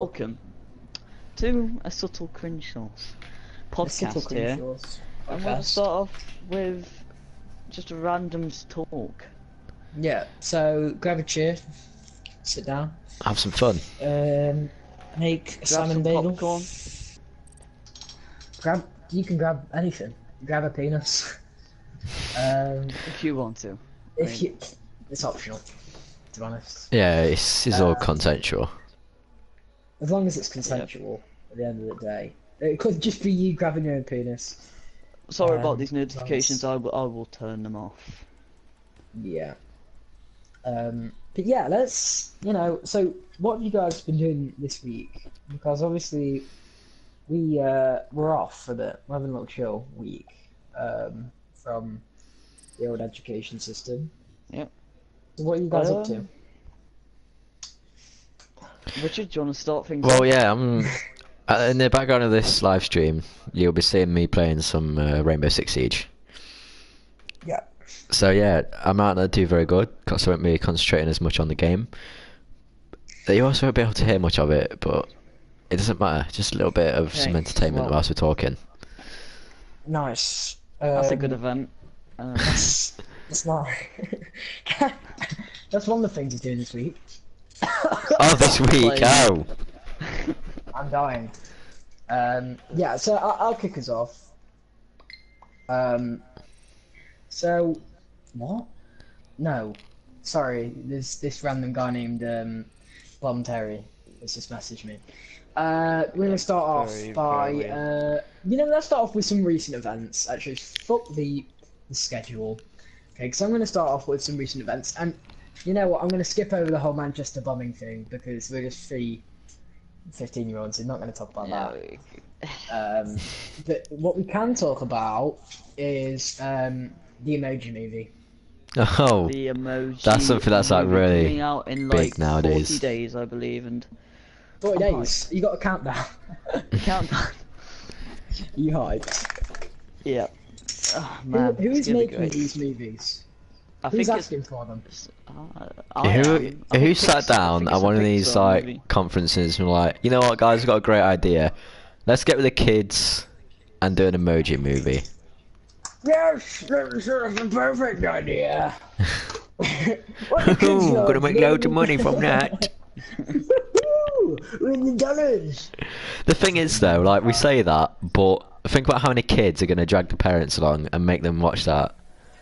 Welcome to a subtle cringe sauce podcast here. I'm going to start off with just a random talk. Yeah, so grab a chair, sit down, have some fun. make a Grab salmon some bagel. popcorn. You can grab anything. Grab a penis. If you want to. It's optional, to be honest. Yeah, it's all consensual. As long as it's consensual. At the end of the day, it could just be you grabbing your own penis. Sorry about these notifications. I will turn them off. Yeah. But yeah, let's, so what have you guys been doing this week? Because obviously we're off for a bit. We're having a little chill week from the old education system. Yep. So what are you guys up to? Richard, do you want to start things Well, off? yeah, I'm in the background of this live stream. You'll be seeing me playing some Rainbow Six Siege. Yeah. So yeah, I might not do very good because I won't be concentrating as much on the game. You also won't be able to hear much of it, but it doesn't matter. Just a little bit of some entertainment whilst we're talking. Nice. That's a good event. That's not. That's one of the things he's doing this week. Oh, this week! Oh! I'm dying. Yeah, so I'll kick us off. So, what? No, sorry. There's this random guy named Blom Terry that's just messaged me. We're gonna start off by let's start off with some recent events. Actually, fuck the schedule. Okay, because I'm gonna start off with some recent events, and you know what? I'm gonna skip over the whole Manchester bombing thing because we're just three 15-year-olds. We're not gonna talk about that. But what we can talk about is the Emoji Movie. Oh, the Emoji that's something that's like really coming out in big like nowadays. 40 days, I believe, and 40 days. You got a countdown. countdown. You hyped? Yeah. Oh, man, Who's it's gonna be making great. these movies? I Who's think asking for them? Who sat down at one of these like conferences and were like, you know what, guys, we've got a great idea. Let's get with the kids and do an emoji movie. Yes, that's a perfect idea. Ooh, gonna make loads of money from that. With the dollars. The thing is, though, like we say that, but think about how many kids are gonna drag the parents along and make them watch that.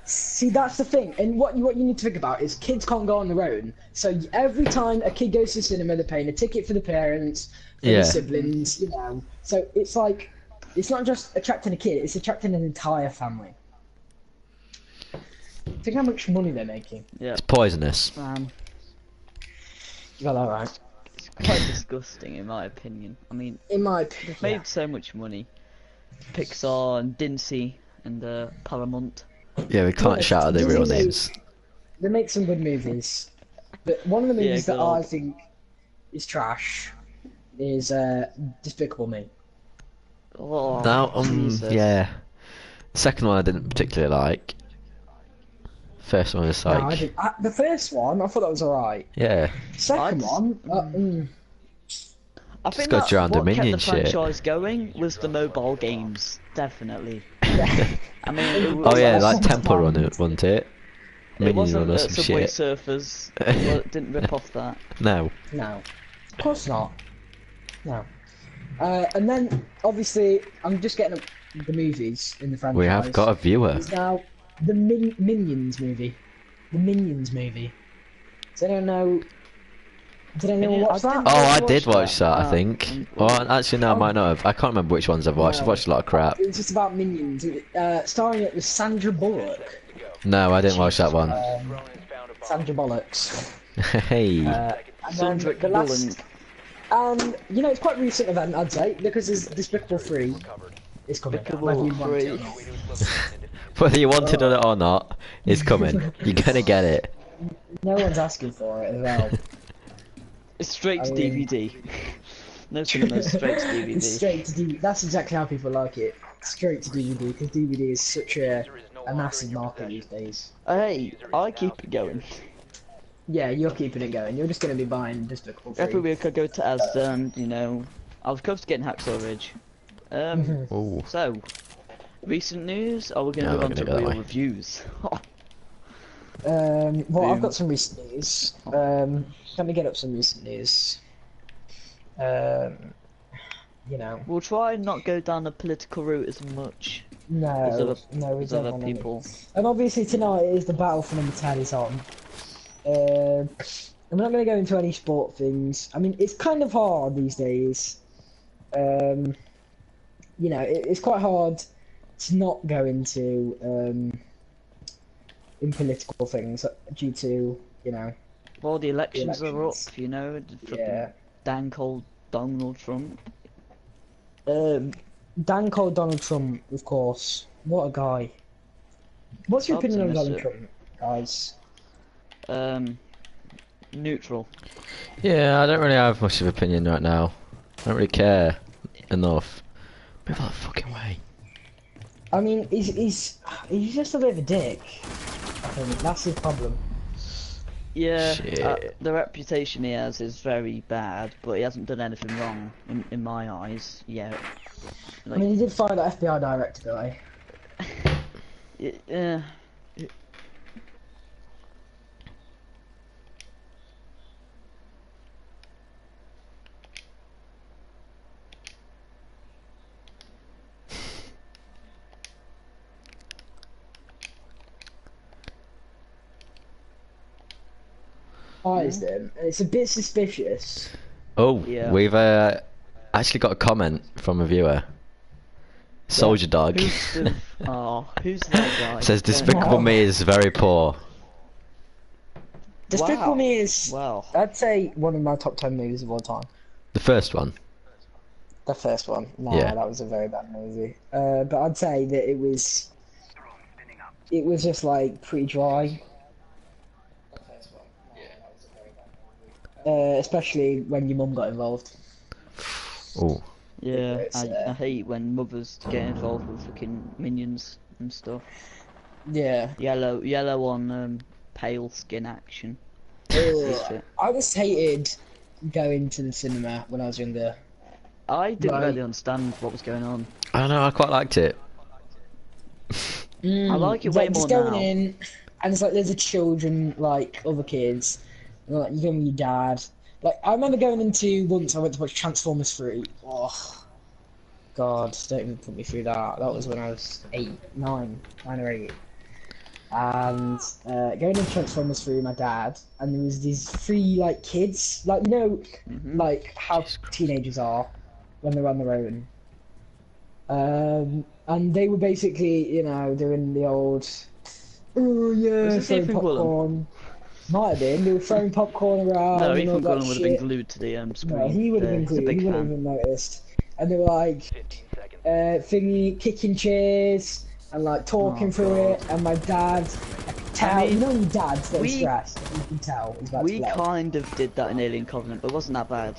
See, that's the thing, and what you need to think about is kids can't go on their own. So every time a kid goes to the cinema, they're paying a ticket for the parents, for the siblings, So it's like, it's not just attracting a kid; it's attracting an entire family. Think how much money they're making. Yeah. It's poisonous. Man, You got that right. it's quite disgusting in my opinion. I mean, In my opinion, they've made so much money. Pixar and Dincy and Paramount. Yeah, we can't shout out their real names. they make some good movies, but one of the movies that God. I think is trash is Despicable Me. Oh, Now, Jesus. yeah. The second one I didn't particularly like. First one was like, No, the first one, I thought that was alright. yeah. Second one, I think got that drowned in what kept the minion shit. franchise going was the mobile games, definitely. I mean, it was, Oh yeah, was like some Temple fun. Run, wasn't it? it Minion wasn't Run or some Subway shit. Surfers. It didn't rip off that. No. no. Of course not. No. And then, obviously, I'm just getting up the movies in the franchise. We have got a viewer. It's now the Minions movie. The Minions movie. Does anyone know? Did anyone watch that? Oh, I watch did watch that. that, I think. Well, actually, no, I might not have. I can't remember which ones I've watched. I've watched a lot of crap. It was just about Minions. Starring it with Sandra Bullock. No, I didn't watch that one. Sandra Bullocks. Hey. And then Sandra the last, Bullock. and it's quite a recent event, I'd say, because it's Despicable 3 is coming. Despicable Whether you want it or 3. not. Whether you wanted it or not, it's coming. You're gonna get it. No one's asking for it as well. It's straight to I mean- DVD. No cinemas, straight to DVD. It's straight to DVD. That's exactly how people like it. Straight to DVD, because DVD is such a massive market these days. Hey, I keep it going. Yeah, you're keeping it going. You're just going to be buying Despicable 3. Every week I go to Asda and, you know, I was close to getting Hacksaw Ridge. Ooh. So, recent news, or we're going to No, move we're on to gonna go that real way. reviews. Well, I've Boom. got some recent news. Let me get up some recent news. You know. We'll try and not go down the political route as much No, as other, no, we as don't other want any. people. And obviously tonight is the battle for number 10 is on. I'm not going to go into any sport things. I mean, it's kind of hard these days. You know, it's quite hard to not go into in political things due to, you know. Well, the elections are up, elections. you know, Yeah. dank old Donald Trump. Dan called Donald Trump, of course. What a guy. What's your opinion on Donald Trump, guys? Neutral. Yeah, I don't really have much of an opinion right now. I don't really care enough. Move that fucking way. I mean, he's just a bit of a dick. I think that's his problem. Yeah, Shit. the reputation he has is very bad, but he hasn't done anything wrong in my eyes yet. I mean, he did fire that FBI director guy. Yeah. Fired him, and it's a bit suspicious. Oh, Yeah. we've actually got a comment from a viewer. Soldier Dog Who's that guy? says Despicable Me is very poor. Despicable Wow. Me is, Wow. I'd say, one of my top 10 movies of all time. The first one. The first one. Nah, Yeah. that was a very bad movie. But I'd say that it was just like pretty dry. Especially when your mum got involved. Oh. Yeah, It's, I hate when mothers get involved with fucking minions and stuff. Yeah. Yellow on pale skin action. Ugh. I just hated going to the cinema when I was younger. I didn't Right. really understand what was going on. I don't know, I quite liked it. I like it It's way like just more going now. in, and it's like there's a children like other kids, and like you go with your dad. Like I remember going into once I went to watch Transformers 3. Oh, God, don't even put me through that. That was when I was 9 or 8. And going into Transformers 3 with my dad, and there was these 3 like kids, like you know, like how teenagers are when they're on their own. And they were basically, you know, doing the old, oh yeah, Was this throwing Ethan Gwilym? popcorn. Might have been. They were throwing popcorn around. No, and all Ethan that Gwilym would have been shit. glued to the screen. No, he would have been He's a glued. big He wouldn't fan. have even noticed. And they were like, thingy, kicking chairs and like talking Oh, through God. it. And my dad, I could tell. mean, you know, when your dad's getting we- stressed. You can tell he's about We to blow. kind of did that in Alien Covenant, but it wasn't that bad.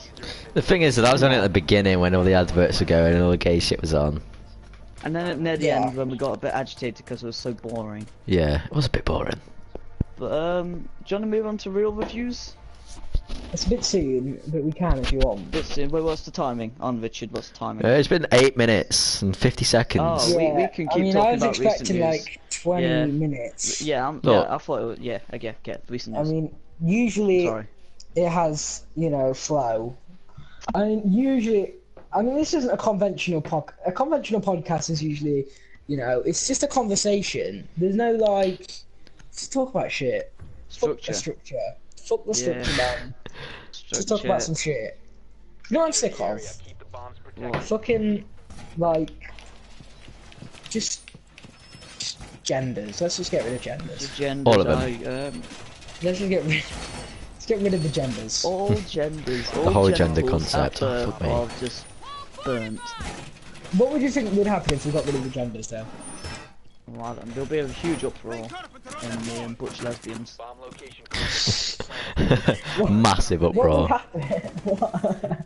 The thing is that was only at the beginning when all the adverts were going and all the gay shit was on. And then near the Yeah. end, when we got a bit agitated because it was so boring. Yeah, it was a bit boring. But do you want to move on to real reviews? It's a bit soon, but we can if you want. Bit soon. Wait, what's the timing on Richard? What's the timing? It's been 8 minutes and 50 seconds. Oh, we can I keep mean, talking I was about recent expecting news. like 20 Yeah. minutes. Yeah, Look. I thought it was, yeah, recent I news. mean, usually Sorry. it has, you know, flow. I mean, this isn't a conventional A conventional podcast is usually, you know, it's just a conversation. There's no like, just talk about shit. Fuck the structure. Fuck the structure, man. Just talk about some shit. You know what I'm sick of? What? Fucking, like, just genders. Let's just get rid of genders. Genders, All of them. Let's just let's get rid of the genders. all genders, all The whole gender genitals concept, at oh, birth fuck me. are just burnt. What would you think would happen if we got rid of the genders, though? Well, there'll be a huge uproar in the butch lesbians. Massive What would uproar. happen?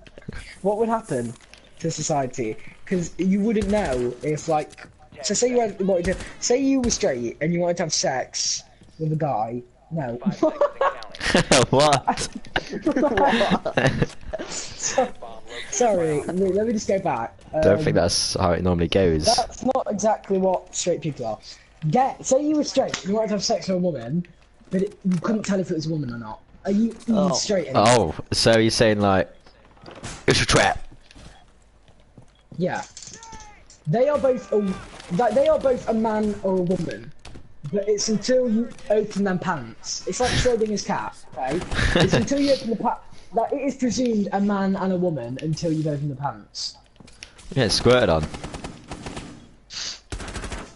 What would happen to society? Because you wouldn't know if, like, so say say you were straight and you wanted to have sex with a guy. No. What? Sorry, let me just go back. Don't think that's how it normally goes. That's not exactly what straight people are. Say you were straight, you wanted to have sex with a woman, but you couldn't tell if it was a woman or not. Are you straight anymore? Oh, so you're saying like, it's a trap? Yeah. They are both a man or a woman, but it's until you open their pants. It's like Schrodinger's cat, okay? It's until you open the pants. Like, it is presumed a man and a woman until you've opened the pants. Yeah, it's squirted on.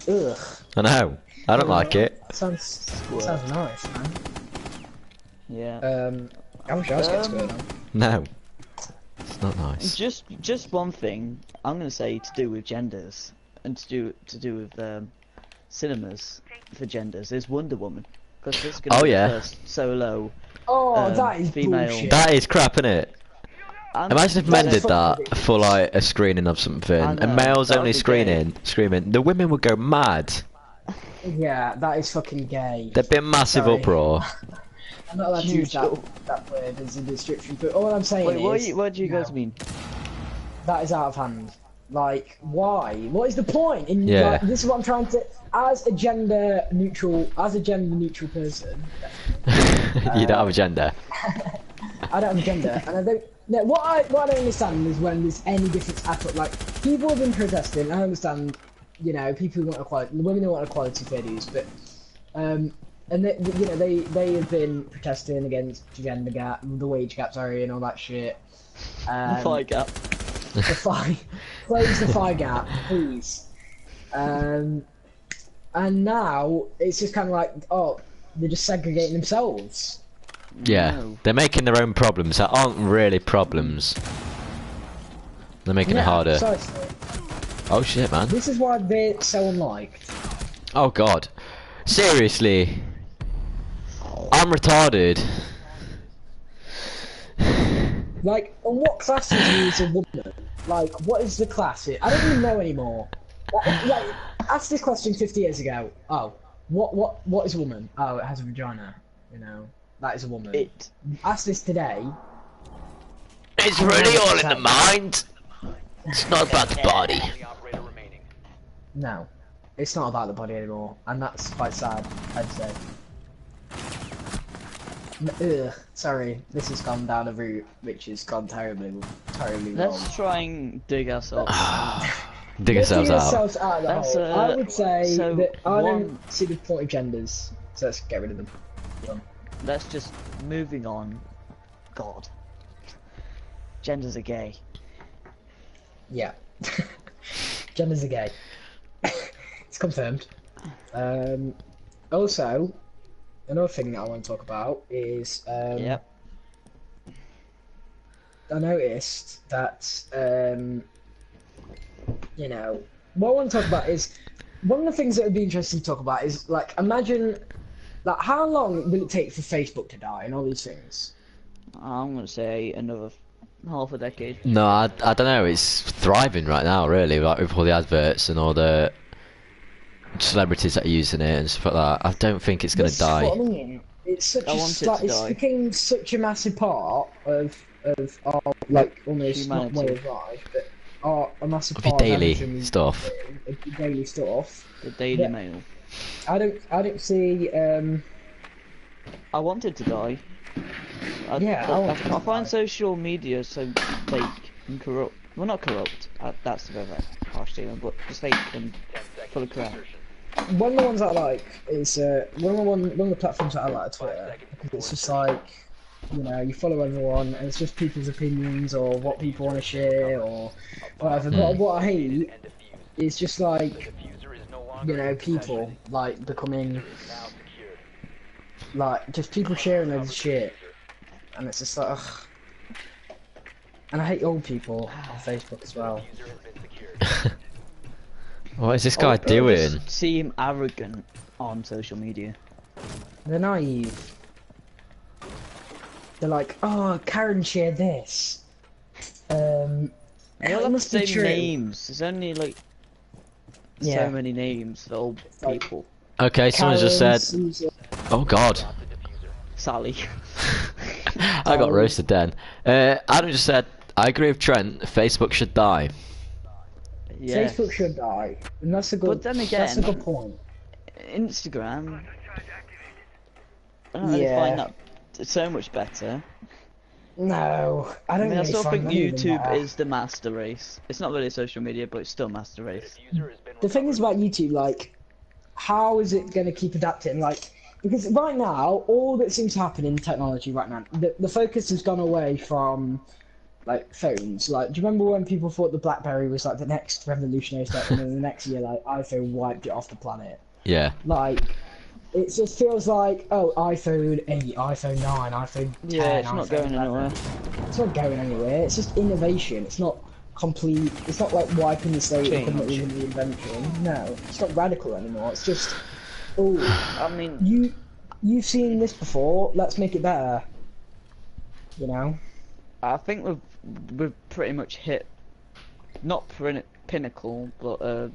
Ugh. I know. I don't like it. Sounds nice, man. Yeah. I wish I was getting squirted on. No. It's not nice. Just one thing I'm gonna say to do with genders and to do with cinemas for genders is Wonder Woman, because it's gonna be the first solo. Oh, that is female. bullshit. That is crap, innit? Imagine if men did that ridiculous. for like a screening of something, and males only screaming. The women would go mad. Yeah, that is fucking gay. There'd be a massive uproar. I'm not allowed to use that word as a description, but all I'm saying is... What do you guys mean? That is out of hand. Like, why? What is the point? Yeah. This is what I'm trying to... As a gender neutral person... You don't have a gender. I don't have a gender, and I don't... No, what I don't understand is when there's any difference at all. Like, people have been protesting, I understand, you know, people who want equality, the women who want equality for dues, but... And they, you know, they have been protesting against gender gap, the wage gap, sorry, and all that shit. The fire gap. Close the fire gap, please. And now it's just kind of like, oh, they're just segregating themselves. Yeah, No. they're making their own problems that aren't really problems. They're making it harder. Precisely. Oh shit, man. This is why they're so unliked. Oh god. Seriously. I'm retarded. Like, on what classes is a woman? Like, what is the class? I don't even know anymore. Like, ask this question 50 years ago. Oh, what is a woman? Oh, it has a vagina. You know, that is a woman. Ask this today. It's really all in the mind. It's not about the body. No, it's not about the body anymore, and that's quite sad, I'd say. Ugh, sorry, this has gone down a route which has gone terribly wrong. Let's try and dig ourselves out. Dig ourselves out. Out of the hole. I would say that I don't see the point of genders, so let's get rid of them. Let's just moving on. God, genders are gay. Yeah, genders are gay. It's confirmed. Also, another thing that I want to talk about is I noticed that you know, what I want to talk about is one of the things that would be interesting to talk about is, like, imagine, like, how long will it take for Facebook to die and all these things? I'm gonna say another half a decade. No, I don't know. It's thriving right now, really, like with all the adverts and all the celebrities that are using it and stuff like that. I don't think it's gonna die. What I mean. It's such it's became such a massive part of our, like, almost not way of life, but a massive part of daily stuff. Daily stuff. The Daily Mail. I don't see. I want it to die. I find social media so fake and corrupt. Well, not corrupt. That's a bit of a harsh statement, but just fake and full of crap. One of the ones I like is one of the platforms that I like is Twitter, because it's just like, you know, you follow everyone and it's just people's opinions or what people want to share or whatever. But what I hate is just like, you know, people like becoming like just people sharing their shit, and it's just like, ugh. And I hate old people on Facebook as well. What is this guy doing? Just seem arrogant on social media. They're naive. They're like, oh, Karen shared this. They all have the must be same true. names. There's only like so many names for old people. Okay, someone just said, Susan. "Oh God." Sally. I got roasted then. Adam just said, I agree with Trent, Facebook should die. Yes. Facebook should die, and that's a good. But then again, that's a good point. Instagram, I don't really find that so much better. No, I don't. I mean, really I still find think any of them YouTube better. is the master race. It's not really social media, but it's still master race. The thing is about YouTube, like, how is it going to keep adapting? Like, because right now, all that seems to happen in technology right now, the focus has gone away from, like, phones. Like, do you remember when people thought the BlackBerry was, like, the next revolutionary step, and then the next year, like, iPhone wiped it off the planet? Yeah. Like, it just feels like, oh, iPhone 8, iPhone 9, iPhone 10, Yeah, it's iPhone not going 11. anywhere. It's not going anywhere. It's just innovation. It's not complete. It's not like wiping the slate and coming up with a new invention. No, it's not radical anymore. It's just, oh, I mean, you've seen this before. Let's make it better. You know. I think we've pretty much hit not pinnacle, but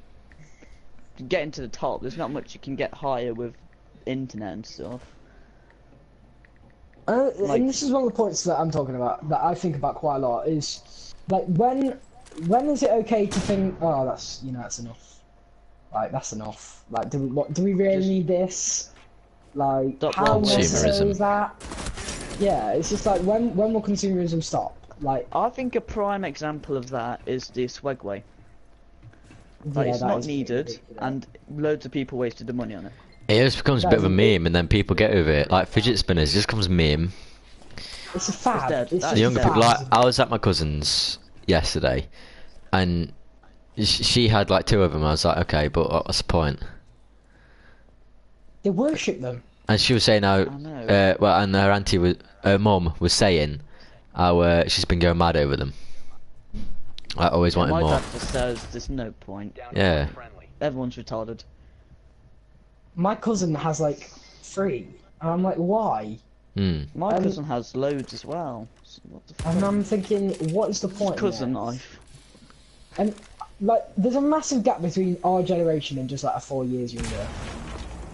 getting to the top. There's not much you can get higher with internet and stuff. And this is one of the points that I'm talking about, that I think about quite a lot, is like when is it okay to think, oh, that's that's enough, like that's enough, like do we really need this, like Stop how necessary consumerism. is that? Yeah, it's just like when will consumerism stop? Like I think a prime example of that is the Swagway. Like, yeah, it's that not is needed, ridiculous. and loads of people wasted the money on it. It just becomes a That bit is of a a meme, and then people get with it. Like fidget spinners, it just becomes meme. It's a fad. dead. It's That just The is younger a people, fad. like I was at my cousin's yesterday, and she had like 2 of them. I was like, okay, but what's the point? They worship them. And she was saying how, I know. well, and her mum was saying how she's been going mad over them. I always wanted My more. dad just says there's no point. Yeah. Everyone's retarded. My cousin has like 3, and I'm like, why? My cousin has loads as well. So what the fuck? And I'm thinking, what is the point? Cousin in this? life. And like, there's a massive gap between our generation and just like 4 years younger.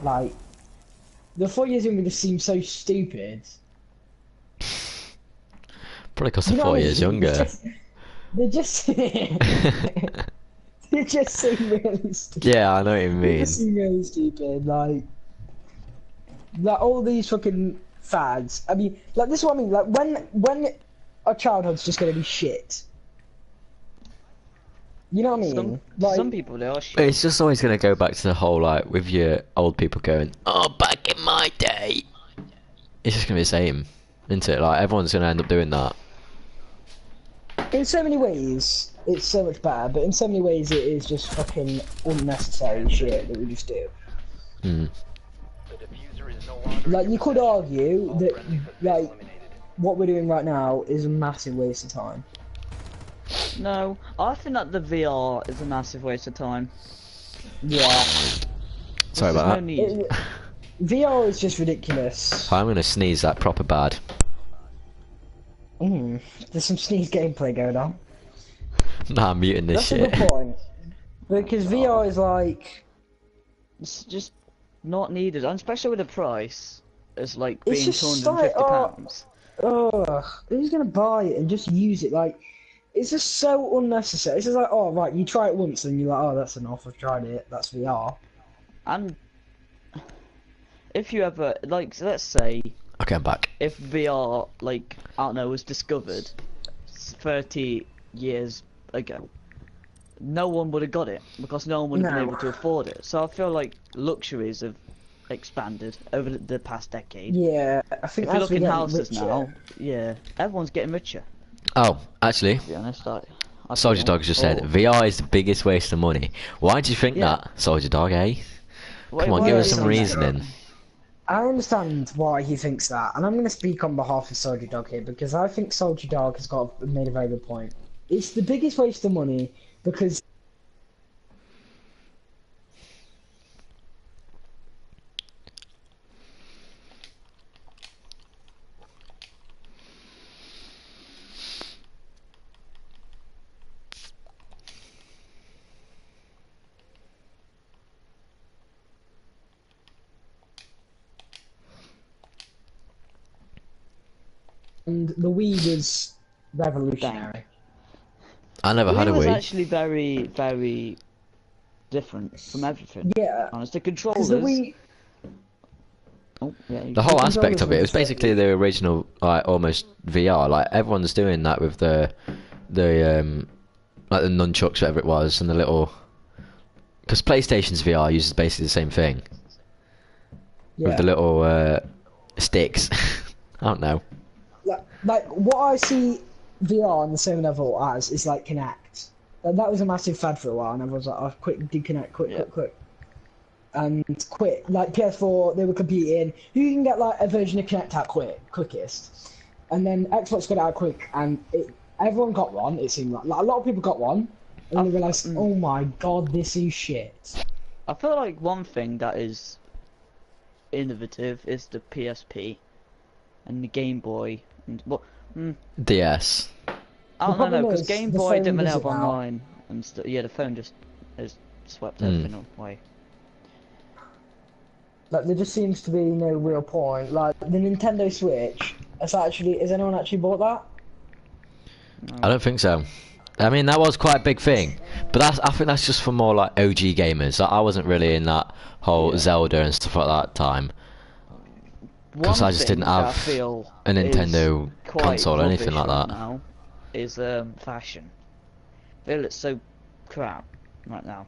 Like, the 4 years younger just seems so stupid. Probably because You they're know 4 what I years mean? younger. They just they just seem really stupid. Yeah, I know what you They mean. just seem really stupid. Like all these fucking fads. I mean, like this is what I mean. Like when our childhood's just gonna be shit. You know what I mean? Some people they are shit. It's just always going to go back to the whole, like, with your old people going, oh, back in my day. It's just going to be the same, isn't it? Like, everyone's going to end up doing that. In so many ways, it's so much better, but in so many ways, it is just fucking unnecessary shit that we just do. Like, you could argue that, like, what we're doing right now is a massive waste of time. No, I think that the VR is a massive waste of time. Yeah. Sorry There's about no that. need. VR is just ridiculous. I'm going to sneeze that proper bad. There's some sneeze gameplay going on. Nah, I'm muting this That's a shit. good point. Because VR is like... It's just not needed, and especially with the price. It's like It's being just £250. Ugh, who's gonna buy it and just use it? Like, it's just so unnecessary. It's just like, oh, right, you try it once and you're like, oh, that's enough, I've tried it, that's VR. And if you ever, like, let's say, Okay, I'm back. if VR, like, I don't know, was discovered 30 years ago, no one would have got it, because no one would have been No. able to afford it. So I feel like luxuries have expanded over the past decade. Yeah, I think If you as look we in get houses richer- now, yeah, everyone's getting richer, Oh, actually, to be honest. I Soldier feel. Dog just said, Oh. VR is the biggest waste of money. Why do you think Yeah. that, Soldier Dog, eh? Wait, Come on, why give are us you some saying that? reasoning. I understand why he thinks that, and I'm going to speak on behalf of Soldier Dog here, because I think Soldier Dog has made a very good point. It's the biggest waste of money, because the Wii was revolutionary. I never had a was Wii. actually very, very different from everything. Yeah. Honest, the 'Cause controllers. the Wii, Oh, yeah, The whole aspect controllers of it were was basically the original, like almost VR. Like everyone's doing that with the like the nunchucks, whatever it was, and the little. Because PlayStation's VR uses basically the same thing yeah. with the little sticks. I don't know. Like what I see VR on the same level as is like Kinect. That was a massive fad for a while, and everyone was like, "Oh, quick, do Kinect, quick." And quick, like PS4, they were competing. Who can get like a version of Kinect out quickest? And then Xbox got it out quick, and everyone got one. It seemed like a lot of people got one, and they realized, "Oh my god, this is shit." I feel like one thing that is innovative is the PSP and the Game Boy. And well, DS. I don't know, because is, Game the Boy phone didn't really does have it now. online and stuff. Yeah, the phone just has swept everything away. Like there just seems to be no real point. Like the Nintendo Switch, has anyone actually bought that? No. I don't think so. I mean, that was quite a big thing, but I think that's just for more like OG gamers. Like, I wasn't really in that whole Zelda and stuff like that time, because I just didn't have a Nintendo console or anything like that. Now is fashion. I feel it's so crap right now.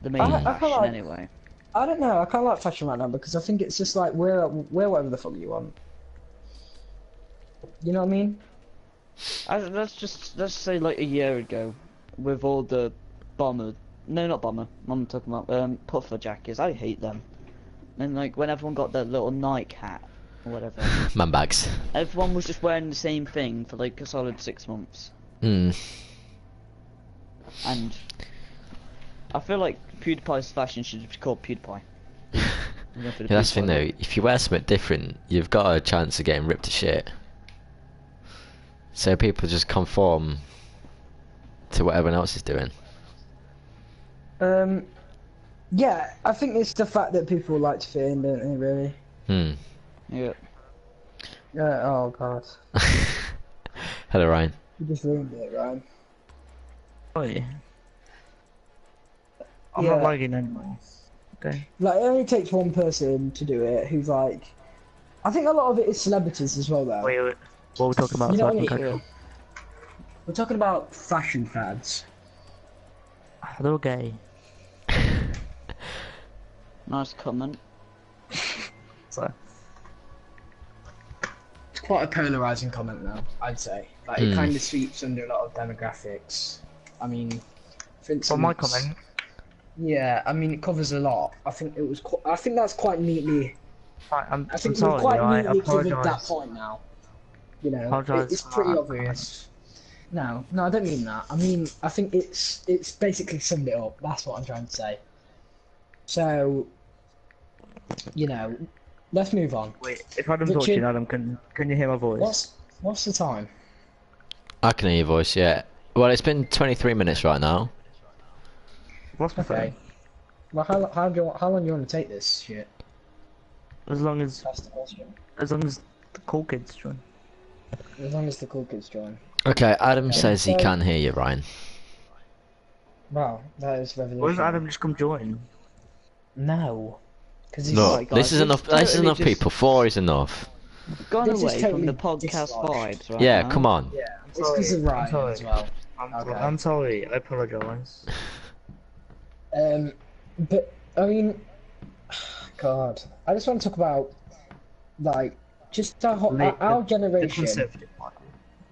The main fashion, anyway. I don't know. I kind of like fashion right now because I think it's just like wear whatever the fuck you want. You know what I mean? Let's say like a year ago, with all the not bomber. I'm talking about puffer jackets. I hate them. And like when everyone got their little Nike hat or whatever, Man bags. everyone was just wearing the same thing for like a solid 6 months. Hmm. And I feel like PewDiePie's fashion should be called PewDiePie. Yeah, that's the thing though. If you wear something different, you've got a chance of getting ripped to shit. So people just conform to what everyone else is doing. Yeah, I think it's the fact that people like to fit in, don't they? Really? Yeah. Oh god. Hello, Ryan. You just ruined it, Ryan. Oh yeah. I'm not lagging anymore. Okay. Like, it only takes one person to do it who's like... I think a lot of it is celebrities as well, though. Wait. What are we talking about? You know So I what can I mean? catch up. We're talking about fashion fads. They're gay. Nice comment. So. It's quite a polarizing comment, though, I'd say. Like, it kind of sweeps under a lot of demographics. I mean, for instance... For my comment. Yeah, I mean, it covers a lot. I think it was. I think that's quite neatly. I'm I think sorry, we've quite I neatly covered that apologise. point now. You know, Apologise it's for pretty that obvious. No, I don't mean that. I mean, I think it's basically summed it up. That's what I'm trying to say. So, you know, let's move on. Wait, if Adam's watching, Adam, can you hear my voice? What's the time? I can hear your voice, yeah. Well, it's been 23 minutes right now. What's my phone? Well, how long do you want to take this shit? As long as That's the question. the cool kids join. As long as the cool kids join. Okay, Adam says he can hear you, Ryan. Wow, that is revolutionary. Why doesn't Adam just come join? No, because he's Look, Right, guys, this is enough. This is totally enough just people. 4 is enough. Gone This is away from the totally podcast dislodged. vibes right Yeah, now. come on. Yeah, it's because of Ryan sorry. as well. I'm sorry. I apologise. But I mean, God, I just want to talk about like just our The generation. Conservative Party.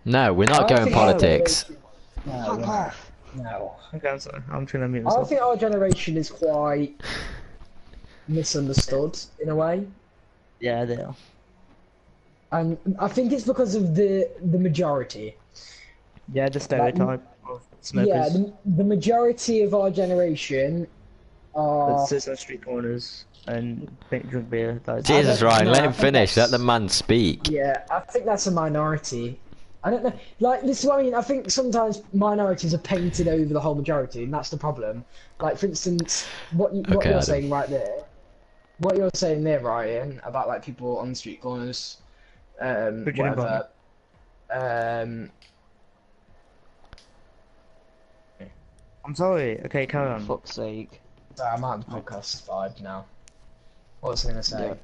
No, we're not I going think our politics. generation- No, we're not. No. Okay, I'm sorry. I'm trying to mute I myself. think our generation is quite misunderstood in a way, Yeah, they are. and I think it's because of the majority. Yeah, the stereotype of smokers Yeah, the majority of our generation that are. sits on street corners and drink beer. Jesus, Ryan, no, let I him think finish. Let that's- the man speak. Yeah, I think that's a minority. I don't know. Like, this is what I mean. I think sometimes minorities are painted over the whole majority, and that's the problem. Like, for instance, what Okay, you're Adam. saying right there, what you're saying there, Ryan, about like people on the street corners, whatever. I'm sorry. Okay, carry on. For fuck's sake. Sorry, I'm out of the podcast vibe now. What was I gonna say?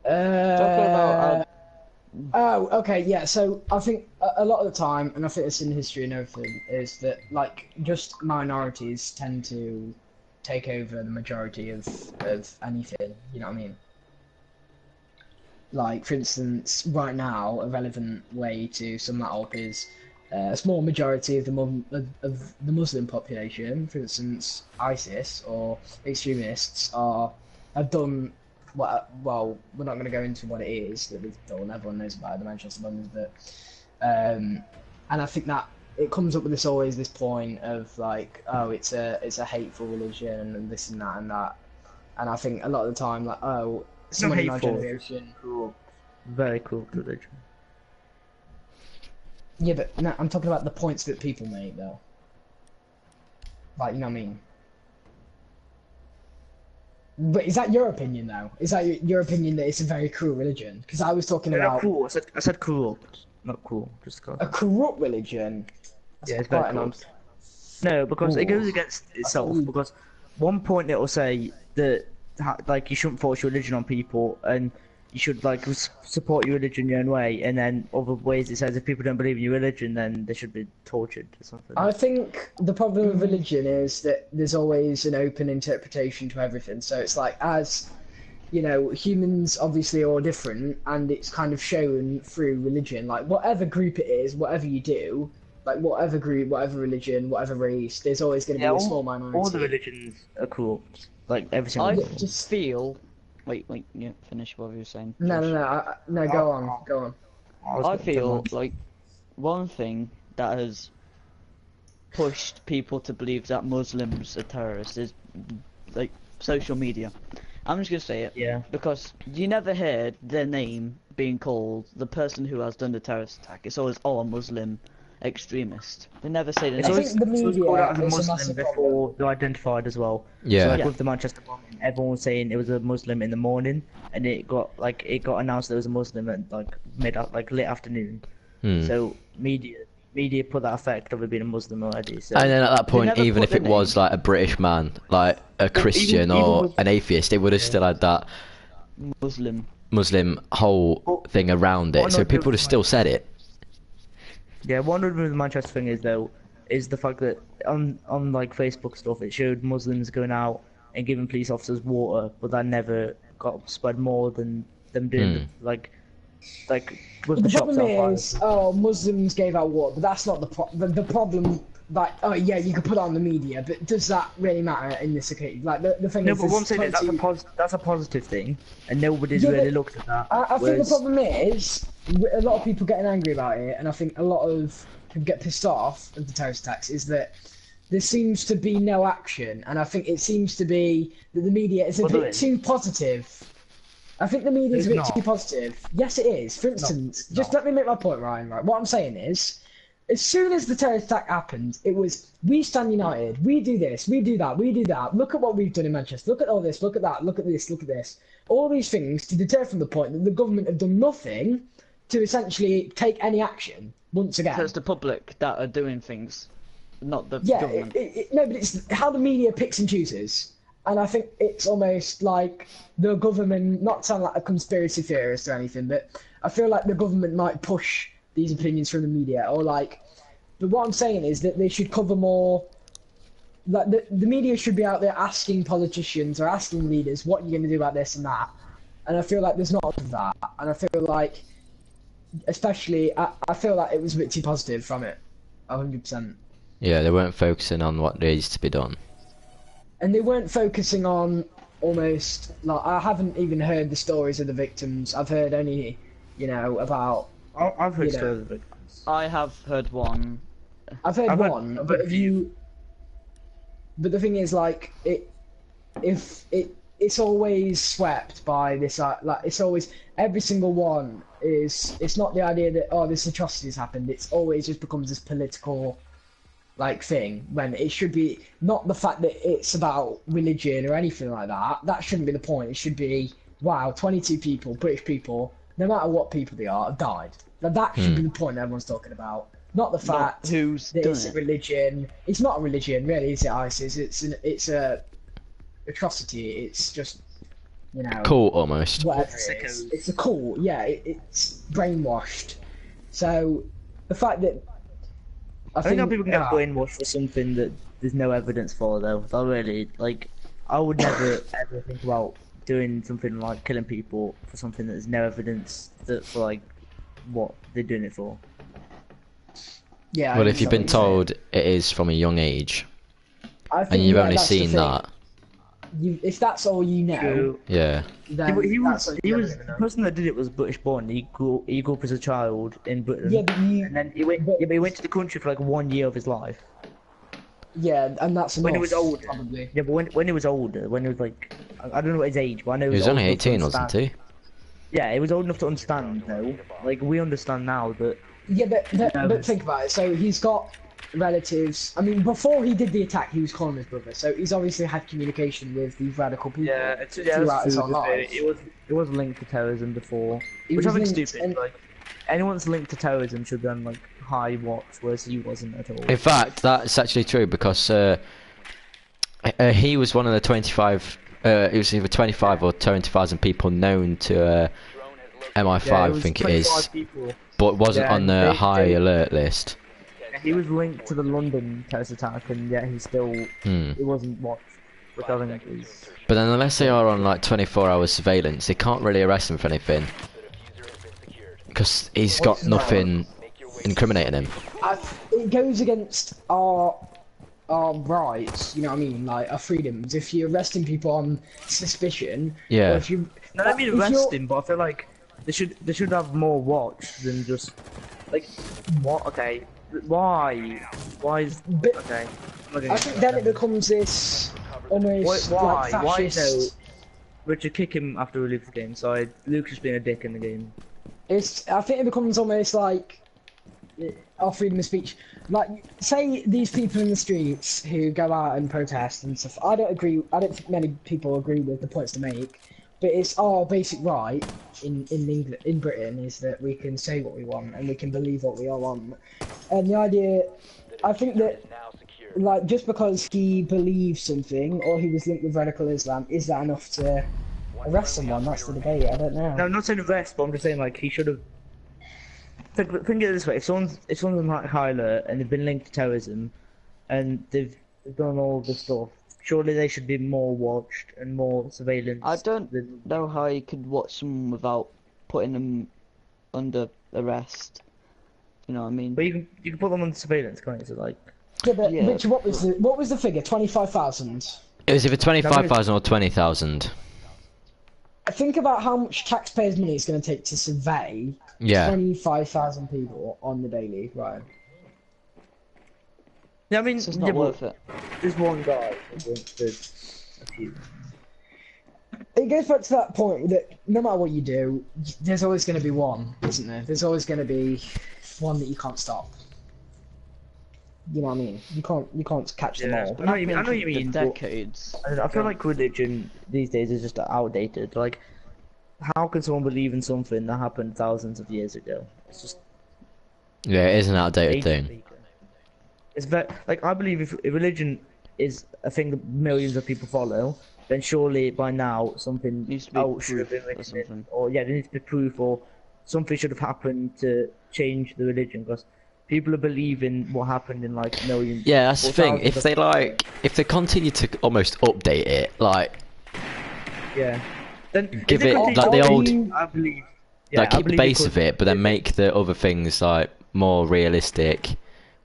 Talking about Oh, okay, yeah. So I think a lot of the time, and I think it's in history and everything, is that like just minorities tend to take over the majority of anything. You know what I mean? Like, for instance, right now, a relevant way to sum that up is a small majority of the Muslim population, for instance, ISIS or extremists, have done. Well, we're not going to go into what it is that they've done. Everyone knows about it, the Manchester bombings, but and I think that it comes up with this point of like, oh, it's a hateful religion and this and that, and I think a lot of the time, like, oh, someone in our generation, Cool. Very cool religion. yeah, but no, I'm talking about the points that people make though. Like, you know what I mean? But is that your opinion, though? Is that your opinion that it's a very cruel religion? Because I was talking about cool. I said corrupt, not cool. Just a corrupt religion. That's it's very corrupt. No, because it goes against itself. Because one point it will say that like you shouldn't force your religion on people, and you should like support your religion your own way. And then other ways it says if people don't believe in your religion, then they should be tortured or something. I think the problem with religion is that there's always an open interpretation to everything. So it's like, as you know, humans obviously are all different, and it's kind of shown through religion. Like, whatever group it is, whatever you do, like whatever group, whatever religion, whatever race, there's always going to be a small minority. All the religions are corrupt. Like every single I one. just feel. Wait, yeah, finish what you were saying. No, go on. I feel like one thing that has pushed people to believe that Muslims are terrorists is like social media. I'm just gonna say it. Yeah. Because you never heard their name being called the person who has done the terrorist attack. It's always, oh, a Muslim extremist. They never say the I name. think the media called out as a is a Muslim massive before problem. they're identified as well. Yeah. So like with the Manchester bombing, everyone was saying it was a Muslim in the morning, and it got announced that it was a Muslim at like late afternoon. So media put that effect of it being a Muslim already. So. And then at that point, never even put if it the was like a British man, like a Christian or with- an atheist, they would have still had that Muslim whole thing around it, so people would have still said it. Yeah, one of the Manchester thing is the fact that on like Facebook stuff it showed Muslims going out and giving police officers water, but that never got spread more than them doing like with The the shops problem outside. is, Muslims gave out water, but that's not the problem. Like, oh yeah, you could put it on the media, but does that really matter in this occasion? Like, the thing No, is, but what I'm saying is that's a positive thing, and nobody's really looked at that. I think the problem is a lot of people getting angry about it, and I think a lot of people get pissed off at the terrorist attacks, is that there seems to be no action, and I think it seems to be that the media is a bit too positive. I think the media is a bit too positive. Yes, it is. For instance, just let me make my point, Ryan. Right, what I'm saying is, as soon as the terrorist attack happened, it was, we stand united, we do this, we do that, we do that, look at what we've done in Manchester, look at all this, look at that, look at this, look at this. All these things to deter from the point that the government have done nothing to essentially take any action, once again. So it's the public that are doing things, not the Yeah, government. no, but it's how the media picks and chooses. And I think it's almost like the government, not to sound like a conspiracy theorist or anything, but I feel like the government might push these opinions from the media, or like, but what I'm saying is that they should cover more, like the media should be out there asking politicians or asking leaders what you're going to do about this and that, and I feel like there's not of that, and I feel like, especially, I feel like it was a bit too positive from it, 100%. Yeah, they weren't focusing on what needs to be done. And they weren't focusing on almost, like, I haven't even heard the stories of the victims, I've heard only, you know, about... I've heard you know, stories of victims. I have heard one. I've heard one, but if you... But the thing is, like, it's always swept by this, like, it's always, every single one is, it's not the idea that, oh, this atrocity has happened, it's always just becomes this political, like, thing, when it should be, not the fact that it's about religion or anything like that, that shouldn't be the point, it should be wow, 22 people, British people, no matter what people they are, have died. Now that should be the point everyone's talking about. Not the fact who's that done it's a it. religion. It's not a religion, really, is it, ISIS? It's a atrocity. It's just, you know, Cool, almost. whatever it is. It's a cult. Yeah, it's brainwashed. So the fact that I think how people can get brainwashed for something that there's no evidence for, though. I really I would never ever think about doing something like killing people for something that there's no evidence that for like what they're doing it for. Yeah. Well, if you've been told it is from a young age, I think, and you've yeah, only that's the seen thing. that, If that's all you know, yeah. then He that's all was you're the gonna know. person that did it was British born. He grew up as a child in Britain. Yeah, but and then he went. He went to the country for like 1 year of his life. Yeah, and that's enough. When he was older, probably. Yeah, but when he was older, when he was like, I don't know what his age, but I know He was old only enough to 18, wasn't understand. he? Yeah, he was old enough to understand though. Like we understand now that. Yeah, but think about it. So he's got relatives. I mean, before he did the attack, he was calling his brother. So he's obviously had communication with these radical people throughout his whole life. It was linked to terrorism before, He which I was think linked stupid. Like anyone's linked to terrorism should then like high watch, whereas he wasn't at all. In fact, that's actually true because he was one of the 25. It was either 25 or 20,000 people known to MI5, I think it is, People. but wasn't on the high alert list. He was linked to the London terrorist attack, and yet he still it wasn't watched, which I think is. But then, unless they are on like 24-hour surveillance, they can't really arrest him for anything because he's got nothing incriminating him. It goes against our rights. You know what I mean? Like our freedoms. If you're arresting people on suspicion, Yeah. Or if you, No, I mean arrest him, but I feel like they should have more watch than just like what? Okay, why? Why is But okay? I think then it becomes this almost like Why? fascist. Richard, kick him after we leave the game. Sorry, Luke's just being a dick in the game. I think it becomes almost like our freedom of speech. Like, say these people in the streets who go out and protest and stuff. I don't think many people agree with the points they make, but it's our basic right in England, in Britain, is that we can say what we want and we can believe what we all want. And the idea, I think that, like, just because he believes something or he was linked with radical Islam, is that enough to arrest someone? That's the debate. I don't know. No, I'm not saying arrest, but I'm just saying like he should have. Think of it this way: if someone's on like high alert and they've been linked to terrorism, and they've done all this stuff, surely they should be more watched and more surveillance. I don't know how you could watch someone without putting them under arrest. You know what I mean? But you can put them on surveillance, can't you? So like. Yeah, but Yeah. Richard, what was the figure? 25,000. It was either 25,000 or 20,000. Think about how much taxpayers' money it's going to take to survey Yeah. 25,000 people on the daily, right? Yeah, I mean, It's just not worth it. There's one guy who wants to a few. It goes back to that point that no matter what you do, there's always going to be one, isn't there? There's always going to be one that you can't stop. You know what I mean? You can't catch them all. I know what you mean. but Decades. I feel like religion these days is just outdated. Like, how can someone believe in something that happened thousands of years ago? It's just. Yeah, it is an outdated thing. It's very like I believe if religion is a thing that millions of people follow, then surely by now something Needs to be else should have been proof or written, something. or yeah, there needs to be proof, or something should have happened to change the religion because people are believing what happened in like millions. Yeah, that's the or thing. thousands If they continue to almost update it, like yeah, then give if they it continue like the to old, update, I believe. Yeah, like I keep the believe base it of could- it, but then make the other things like more realistic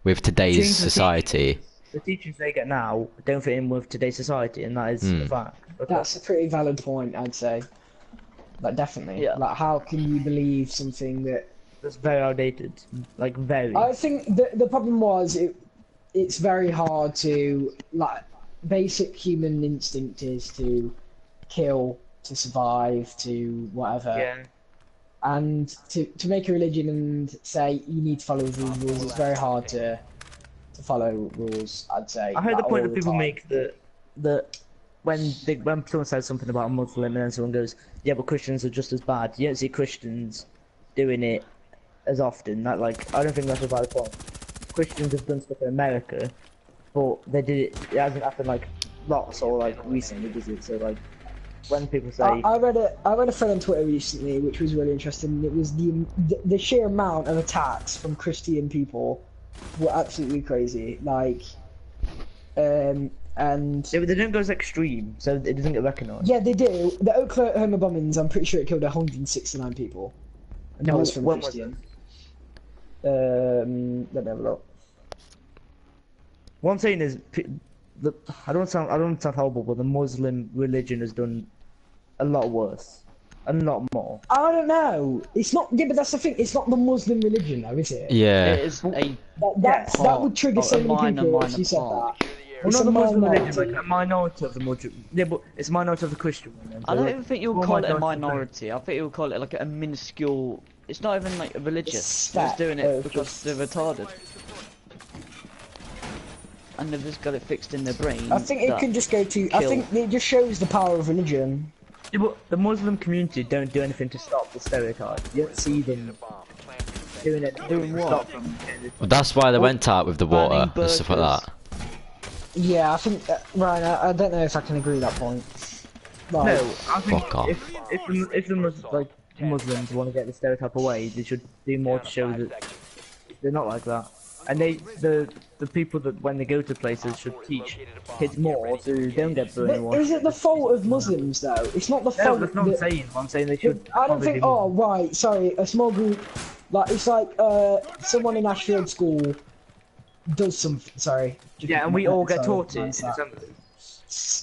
with today's Change the society. The teachings they get now don't fit in with today's society, and that is a fact. That's a pretty valid point, I'd say. Like, definitely. Yeah. Like, how can you believe something that... That's very outdated. Like, very. I think the problem was it's very hard to... Like, basic human instinct is to kill, to survive, to whatever. Yeah. And to make a religion and say you need to follow these rules, it's very hard to follow rules, I'd say. I heard like, the point all that people time. make that when someone says something about a Muslim and then someone goes, yeah, but Christians are just as bad. You don't see Christians doing it as often. That like I don't think that's a valid point. Christians have done stuff in America, but they did it. It hasn't happened like lots or like recently, does it? So like when people say, I read a thread on Twitter recently, which was really interesting. It was the sheer amount of attacks from Christian people were absolutely crazy. Like, and yeah, but they don't go as extreme, so it doesn't get recognised. Yeah, they do. The Oklahoma bombings, I'm pretty sure it killed 169 people. And that was from Christian. Let me have a look. One thing is, I don't sound horrible, but the Muslim religion has done a lot worse, a lot more. I don't know. It's not. Yeah, but that's the thing. It's not the Muslim religion, though, is it? Yeah. It is that would trigger so many people if you said that. Well, not the Muslim religion, like a minority of the Muslim. Yeah, but it's a minority of the Christian one. I don't even think you would call it a minority. I think you would call it like a minuscule. It's not even like religious. They're just doing it because they're retarded. And they've just got it fixed in their brain. I think it can just go to. I think it just shows the power of religion. Yeah, but the Muslim community don't do anything to stop the stereotype. You don't see them doing it. Doing what? Well, that's why they went out with the water and stuff like that. Yeah, I think Ryan. I don't know if I can agree with that point. Like, no, I think fuck off. If the Muslims want to get the stereotype away, they should do more to show that they're not like that. And the people that when they go to places should teach kids more so they don't get brainwashed. But is it the fault of Muslims though? It's not the fault. No, that's not what I'm saying. I'm saying they should. I don't think. Oh right, sorry. A small group, like it's like someone in Ashfield School does something. Sorry. Yeah, and we all get taught it.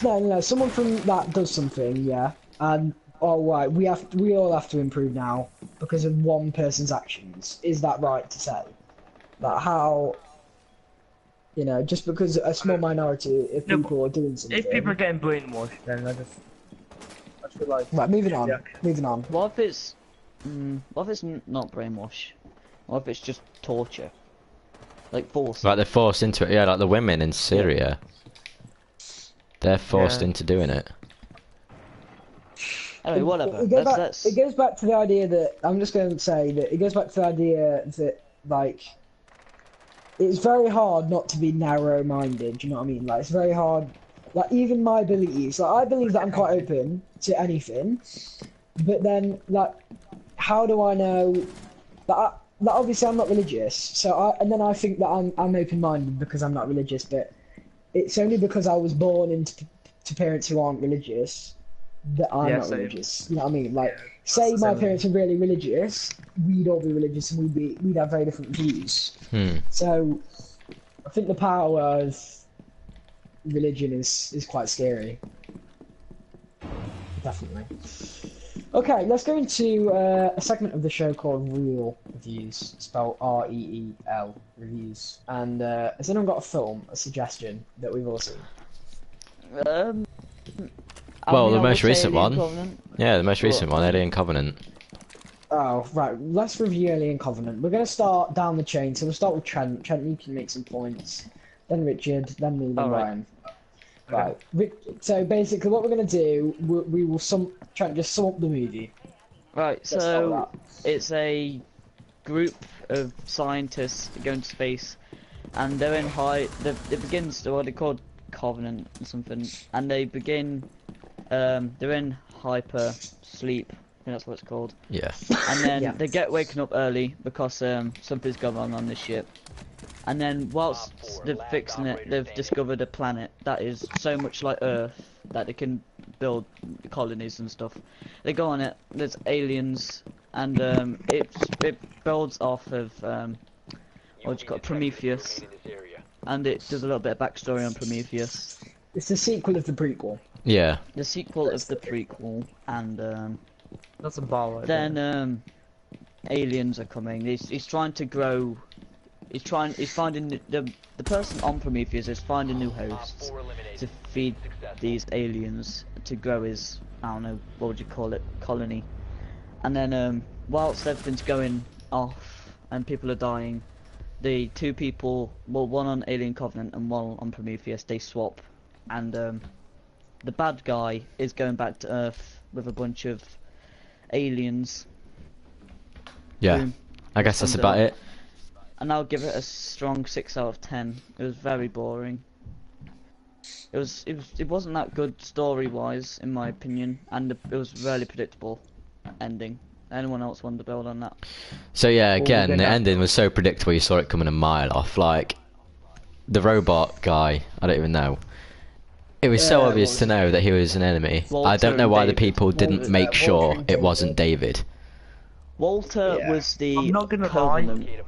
No. Someone from that does something. Yeah, and all right, we all have to improve now because of one person's actions. Is that right to say? Like how, you know, just because a small minority of people are doing something. If people are getting brainwashed, then I feel like. Right, moving on. What if it's not brainwash? What if it's just torture? Like forced? Like they're forced into it, yeah, like the women in Syria. They're forced into doing it. Anyway, whatever. It goes back to the idea that, I'm just going to say that it goes back to the idea that, like, it's very hard not to be narrow-minded, do you know what I mean? Like, it's very hard, like, even my beliefs, like, I believe that I'm quite open to anything, but then, like, how do I know that obviously I'm not religious, so and then I think that I'm open-minded because I'm not religious, but it's only because I was born into parents who aren't religious that I'm not religious, you know what I mean? Like, say my parents were really religious, we'd all be religious and we'd have very different views. So I think the power of religion is quite scary. Definitely. Okay, let's go into a segment of the show called Real Reviews, spelled R-E-E-L Reviews. And has anyone got a suggestion that we've all seen? Well, the most recent one. Covenant. Yeah, the most recent one, Alien Covenant. Oh, right. Let's review Alien Covenant. We're going to start down the chain, so we'll start with Trent. Trent, you can make some points. Then Richard, then me, then Ryan. Right. So basically what we're going to do, we will Trent, just sum up the movie. Right, so it's a group of scientists going to space, and they're in it begins, what they called Covenant or something, and they begin, they're in hyper sleep, I think that's what it's called. Yeah. And then they get waken up early because something's going on this ship. And then whilst they're fixing it, they've discovered a planet that is so much like Earth that they can build colonies and stuff. They go on it, there's aliens, and it builds off of what you call Prometheus, and it does a little bit of backstory on Prometheus. It's the sequel of the prequel. Yeah. The sequel of the prequel, and that's a bar right then there. Aliens are coming. He's trying to grow. He's finding the person on Prometheus is finding new hosts to feed these aliens to grow his, I don't know, what would you call it, colony. And then whilst everything's going off and people are dying, the two people, well, one on Alien Covenant and one on Prometheus, they swap, and the bad guy is going back to Earth with a bunch of aliens. Yeah, Boom. I guess that's about it. And I'll give it a strong 6 out of 10. It was very boring. It wasn't that good story-wise, in my opinion, and it was really predictable ending. Anyone else want to build on that? So yeah, again, the ending was so predictable. You saw it coming a mile off. Like the robot guy, I don't even know. It was so obvious to know that he was an enemy. Walter I don't know why the David. people didn't make sure it wasn't David. Walter was the I'm not gonna lie,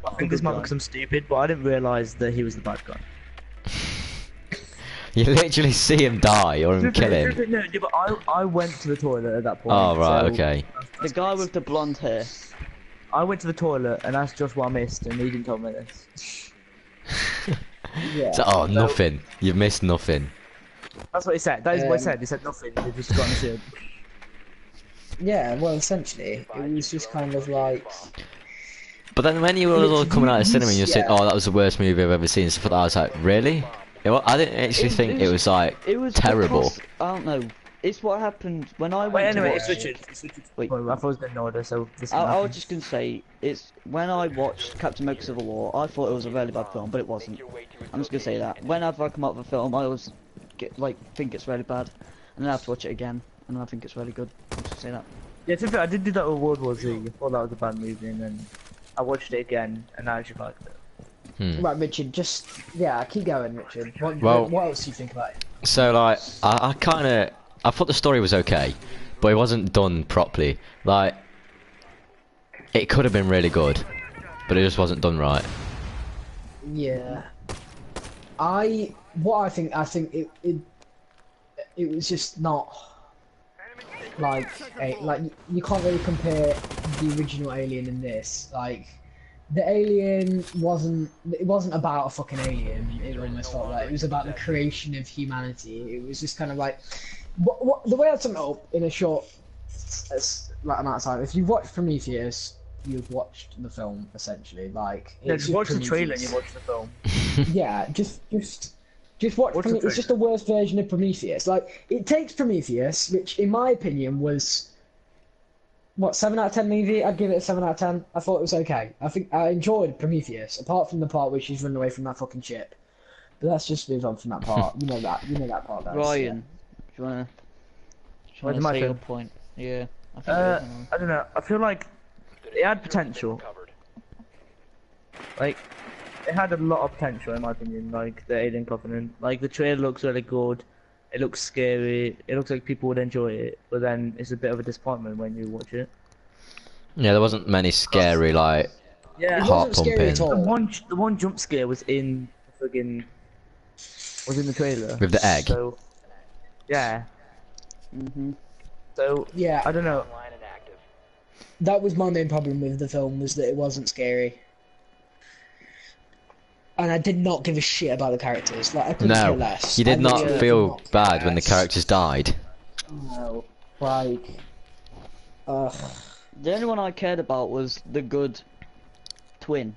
I think this might look some stupid, but I didn't realise that he was the bad guy. You literally see him die or him kill him. No, but I went to the toilet at that point. Oh right, so okay. The guy with the blonde hair. I went to the toilet and asked Josh what I missed, and he didn't tell me this. So, nothing. You've missed nothing. That's what he said. That is what he said. He said nothing. He just got on Yeah, well, essentially, it was just kind of like. But then when you were all coming out of cinema and you're saying, "Oh, that was the worst movie I've ever seen," and stuff like that, I was like, "Really?" I didn't actually think it was like terrible. Because, I don't know. It's what happened when I went. Wait, anyway, to watch it's Richard. Wait, I thought it was in order, so I was just gonna say it's when I watched Captain America: Civil War. I thought it was a really bad film, but it wasn't. I'm just gonna say that. Whenever I come out of a film, I always think it's really bad, and then I have to watch it again, and I think it's really good. I'm just gonna say that. Yeah, to be fair, I did do that with World War Z. I thought that was a bad movie, and then I watched it again, and I actually liked it. Right, Richard, just keep going, Richard. What else do you think about it? So like, I thought the story was okay, but it wasn't done properly. Like, it could have been really good, but it just wasn't done right. Yeah. I think it was just not like you can't really compare the original Alien and this. Like, the Alien wasn't about a fucking alien. It almost felt like it was about the creation of humanity. It was just kind of like the way I'd sum it up in a short amount of time. If you've watched Prometheus, you've watched the film essentially. Like, just watch the trailer and you watch the film. Yeah, just watch Prometheus. It's just a worse version of Prometheus. Like, it takes Prometheus, which in my opinion was 7 out of 10 movie. I'd give it a 7 out of 10. I thought it was okay. I think I enjoyed Prometheus, apart from the part where she's running away from that fucking ship. But let's just move on from that part. You know that part. Guys. Ryan, do you wanna say your point? Yeah. I don't know. I feel like it had potential. Like, it had a lot of potential in my opinion. Like the Alien Covenant. Like, the trailer looks really good. It looks scary. It looks like people would enjoy it, but then it's a bit of a disappointment when you watch it. Yeah, there wasn't many scary heart pumping. The one jump scare was in the trailer With the egg. So, yeah. So yeah, I don't know. That was my main problem with the film, was that it wasn't scary. And I did not give a shit about the characters. Like, I couldn't care less. You did not feel bad when the characters died. No, like, ugh. The only one I cared about was the good twin.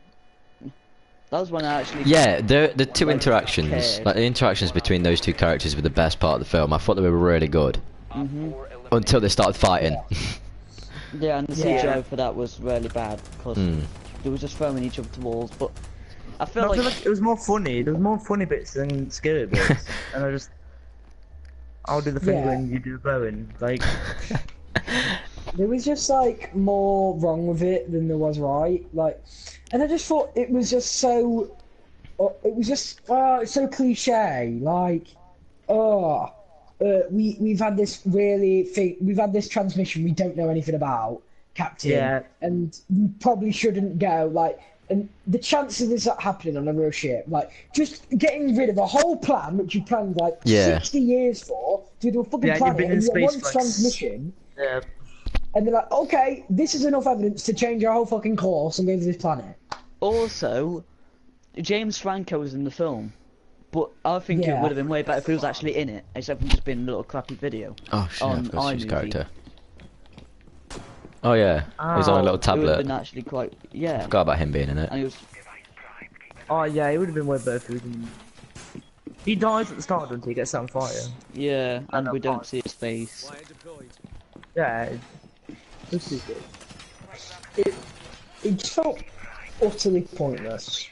That was when I actually. Yeah, the two interactions, like the interactions between those two characters, were the best part of the film. I thought they were really good. Until they started fighting. Yeah, and the CGI for that was really bad because they were just throwing each other to walls. But I feel like it was more funny. There was more funny bits than scary bits, and I'll do the thing when you do the blowing. Like, there was just like more wrong with it than there was right. Like, and I just thought it was just so. It was just it's so cliche. Like, we've had this we've had this transmission we don't know anything about, Captain, and we probably shouldn't go. Like, and the chances of this happening on a real ship, like, just getting rid of a whole plan which you planned like 60 years for to do a fucking planet and one transmission. Yeah. And they're like, okay, this is enough evidence to change our whole fucking course and go to this planet. Also, James Franco was in the film, but I think it would have been way better if he was actually in it, except for just being a little crappy video. Oh shit, I forgot his character. Oh yeah, he was on a little tablet. It would have been actually quite, I forgot about him being in it. And he was... Oh yeah, it would have been way better if he was in... He dies at the start, doesn't he? He gets set on fire. Yeah, and we don't see his face. Yeah. This is good. It just felt utterly pointless.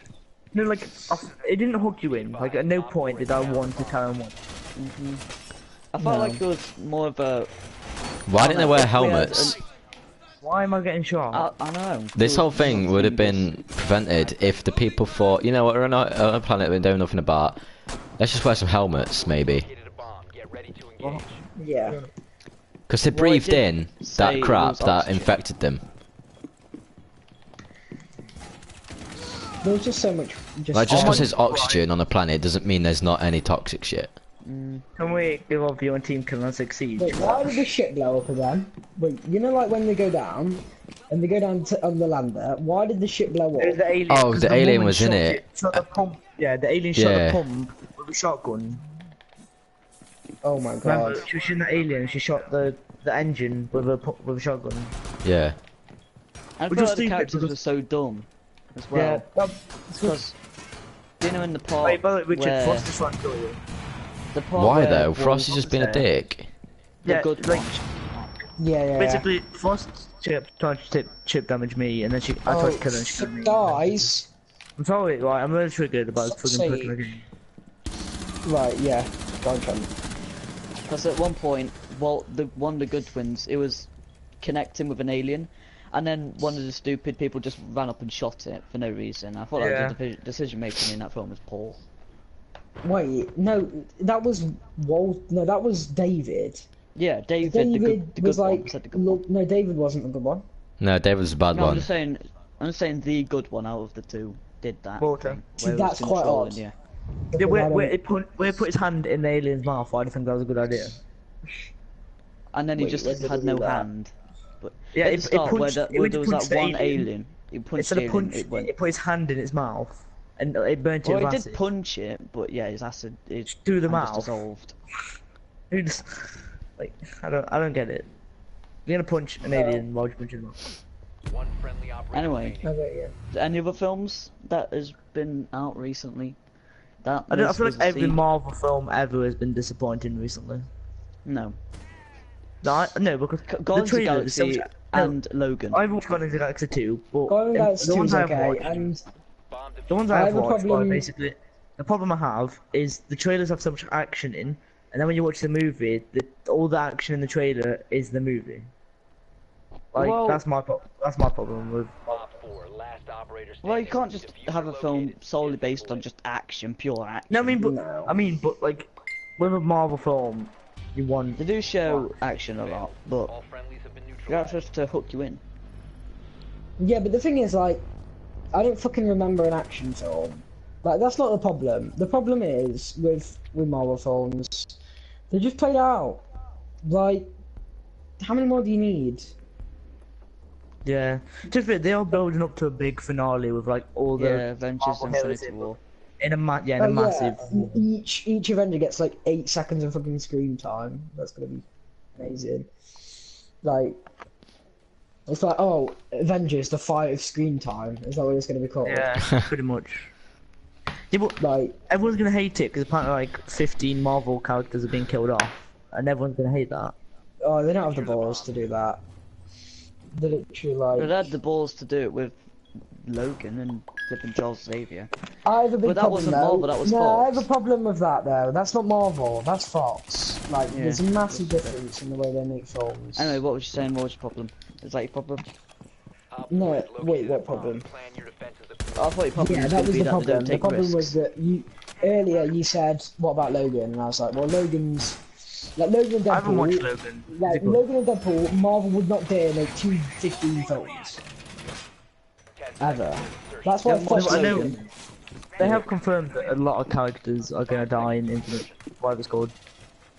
No, like, it didn't hook you in. Like, at no point did I want to carry on watching. I felt like it was more of a... Why didn't they wear helmets? Why am I getting shot? I know. This whole thing would have been prevented if the people thought, you know what, we're on a planet we don't know nothing about. Let's just wear some helmets, maybe. Yeah. Because they breathed in that crap that oxygen. infected them. There was just so much. Like, just because there's oxygen on a planet doesn't mean there's not any toxic shit. Can we give up you on Team Kill and Succeed? Wait, why did the ship blow up again? Wait, you know, like when they go down, and they go down to, on the lander, why did the ship blow up? It was the alien. Oh, 'cause the alien woman was in shot it. Shot the pump. Yeah, the alien shot the pump with a shotgun. Oh my god. Remember, she was shooting the alien and she shot the engine with a shotgun. Yeah. I We're felt just like the stupid characters because- were so dumb as well. Yeah. Because, you know, in the part Wait, by the way, Richard, where... Frost is trying to kill you. The part Why where though? Wolf Frost has just been a was there, dick. The Yeah, good like, one. Yeah. basically, Frost tried to chip damage me, and then I tried to kill her and she killed me. Guys. I'm sorry, right, I'm really triggered about Fuck's fucking sake. clicking again. Right, yeah. Go on, Trent. Because at one point, well, one of the good twins, it was connecting with an alien, and then one of the stupid people just ran up and shot it for no reason. I thought that the decision making in that film was poor. Wait, no, that was No, that was David. Yeah, David the was good one. like, Said the good one. no, David wasn't the good one. No, David's a bad No, one. I'm just saying the good one out of the two did that. Walter. thing, See, where it was that's quite controlling, odd. Yeah. Yeah, where it put his hand in the alien's mouth, I think that was a good idea. And then he Wait, just when did had he no do that? hand. But Yeah, at it the start, punched- where it went there to was punch that the one alien. alien, he punched Instead the of alien, punch, it went... it put his hand in its mouth, and it burnt it Well, with he acid. did punch it, but yeah, his acid it Through the hand just mouth. dissolved. Who just, like, I don't get it. You're gonna punch an alien while you're punching them. Anyway, Okay, yeah. any other films that has been out recently? That I was feel like a every sequel. Marvel film ever has been disappointing recently. No. No, because Guardians of the trailers- Galaxy no, and Logan. I've watched Guardians of the Galaxy 2, but Guardians of the Galaxy the 2 ones is I've okay, watched, and the ones I I've have a watched, problem- basically, the problem I have is the trailers have so much action in, and then when you watch the movie, all the action in the trailer is the movie. Like, Well- that's my problem with. Well, you can't just have a film solely based on just action, pure action. No, No. I mean, but like, with a Marvel film, you want. They do show action a lot, but that's just to hook you in. yeah, but the thing is, like, I don't fucking remember an action film. Like, that's not the problem. The problem is with Marvel films, they just played out. Like, how many more do you need? Yeah, just they are building up to a big finale with like all the Yeah, Avengers Marvel and heroes Infinity War. in a Oh, massive. yeah. Each Avenger gets like 8 seconds of fucking screen time. That's gonna be amazing. Like, it's like, oh, Avengers, the fight of screen time. Is that what it's gonna be called? Yeah, pretty much. Yeah, but Like, everyone's gonna hate it because apparently like 15 Marvel characters are being killed off, and everyone's gonna hate that. oh, they don't have the balls to do that. They literally like. But they had the balls to do it with Logan and flipping Charles Xavier. I have a big But that problem wasn't though. Marvel, that was no, I Fox. have a problem with that though. That's not Marvel. That's Fox. Like, Yeah, there's a massive that's fair. difference in the way they make films. Anyway, what was you saying? What was your problem? Is that your problem? No, wait, what problem? I thought your problem Yeah, was that going to was be the that they problem. don't The take problem risks. was that earlier you said, "What about Logan?" And I was like, "Well, Logan's like Logan and Deadpool." I haven't watched Logan. Is Like it good? Logan and Deadpool, Marvel would not dare make 2 15 films ever. That's why Yeah, Fox I know- Logan. They have confirmed that a lot of characters are gonna die in Infinite. Whatever it's called.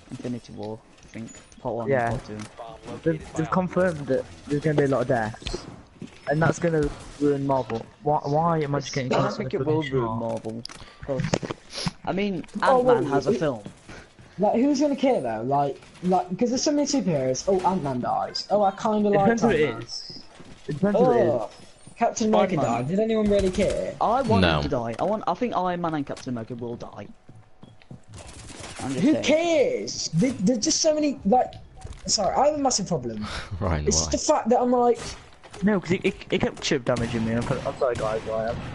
Infinity War, I think. Part 1 Yeah. and Part 2. They've confirmed that there's gonna be a lot of deaths, and that's gonna ruin Marvel. Why am I just getting? I don't constantly think it will fucking ruin shot? Marvel. 'Cause, I mean, Oh, Ant-Man wait, has a it- film. Like, who's gonna care though? Like, because there's so many superheroes. Oh, Ant-Man dies. Oh, I kind of It like depends who it Ant-Man. is. It depends who it is. Oh, Captain America Spider-Man. died. Did anyone really care? I want No. him to die. I think Iron Man and Captain America will die. Who cares? There's just so many, like... Sorry, I have a massive problem. Right, it's just the fact that I'm like... No, because it kept chip damaging me. I'm sorry, guys.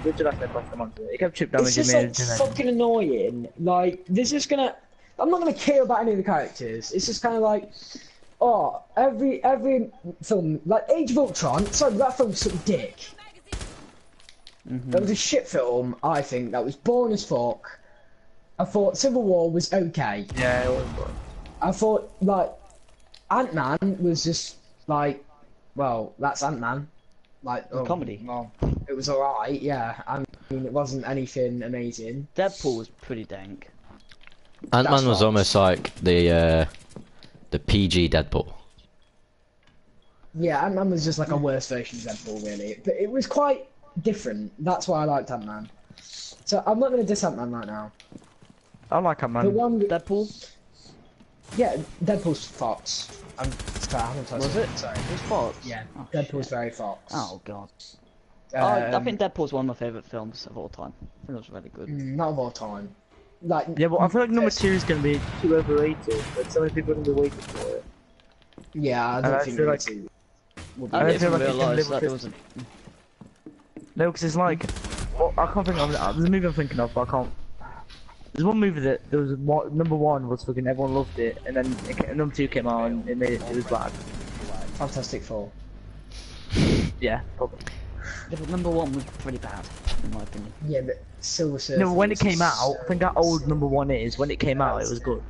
It kept chip damaging me. It's just like fucking annoying. Like, this is gonna... I'm not gonna care about any of the characters. It's just kind of like... Oh, every film... Like, Age of Ultron... Sorry, that film sucked dick. That was a shit film, I think. That was boring as fuck. I thought Civil War was okay. Yeah, it was boring. I thought, like... Ant-Man was just, like... Well, that's Ant-Man. Like, comedy. Well, it was alright, yeah. I mean, it wasn't anything amazing. Deadpool was pretty dank. Ant-Man was almost like the PG Deadpool. Yeah, Ant-Man was just like a worse version of Deadpool, really. But it was quite different. That's why I liked Ant-Man. So I'm not going to diss Ant-Man right now. I like Ant-Man. Deadpool? Yeah, Deadpool's Fox. Was it? Sorry. It was Fox? Yeah, oh, Deadpool's shit. very Fox. Oh, God. I think Deadpool's one of my favourite films of all time. I think it was really good. Not of all time. Like, yeah, but I feel like number 2 is going to be too overrated. Like, so many people are going to be waiting for it. Yeah, I don't think like... I didn't realise that there was a... No, because it's like... Well, I can't think of... There's a movie I'm thinking of, but I can't... There's one movie that there was number 1 was fucking everyone loved it, and then number 2 came out and it was bad. Fantastic Four. Yeah, probably. Yeah, but number 1 was pretty bad, in my opinion. Yeah, but Silver Surfer. No, when it came out, I think how old number 1 is. When it came out, it was good.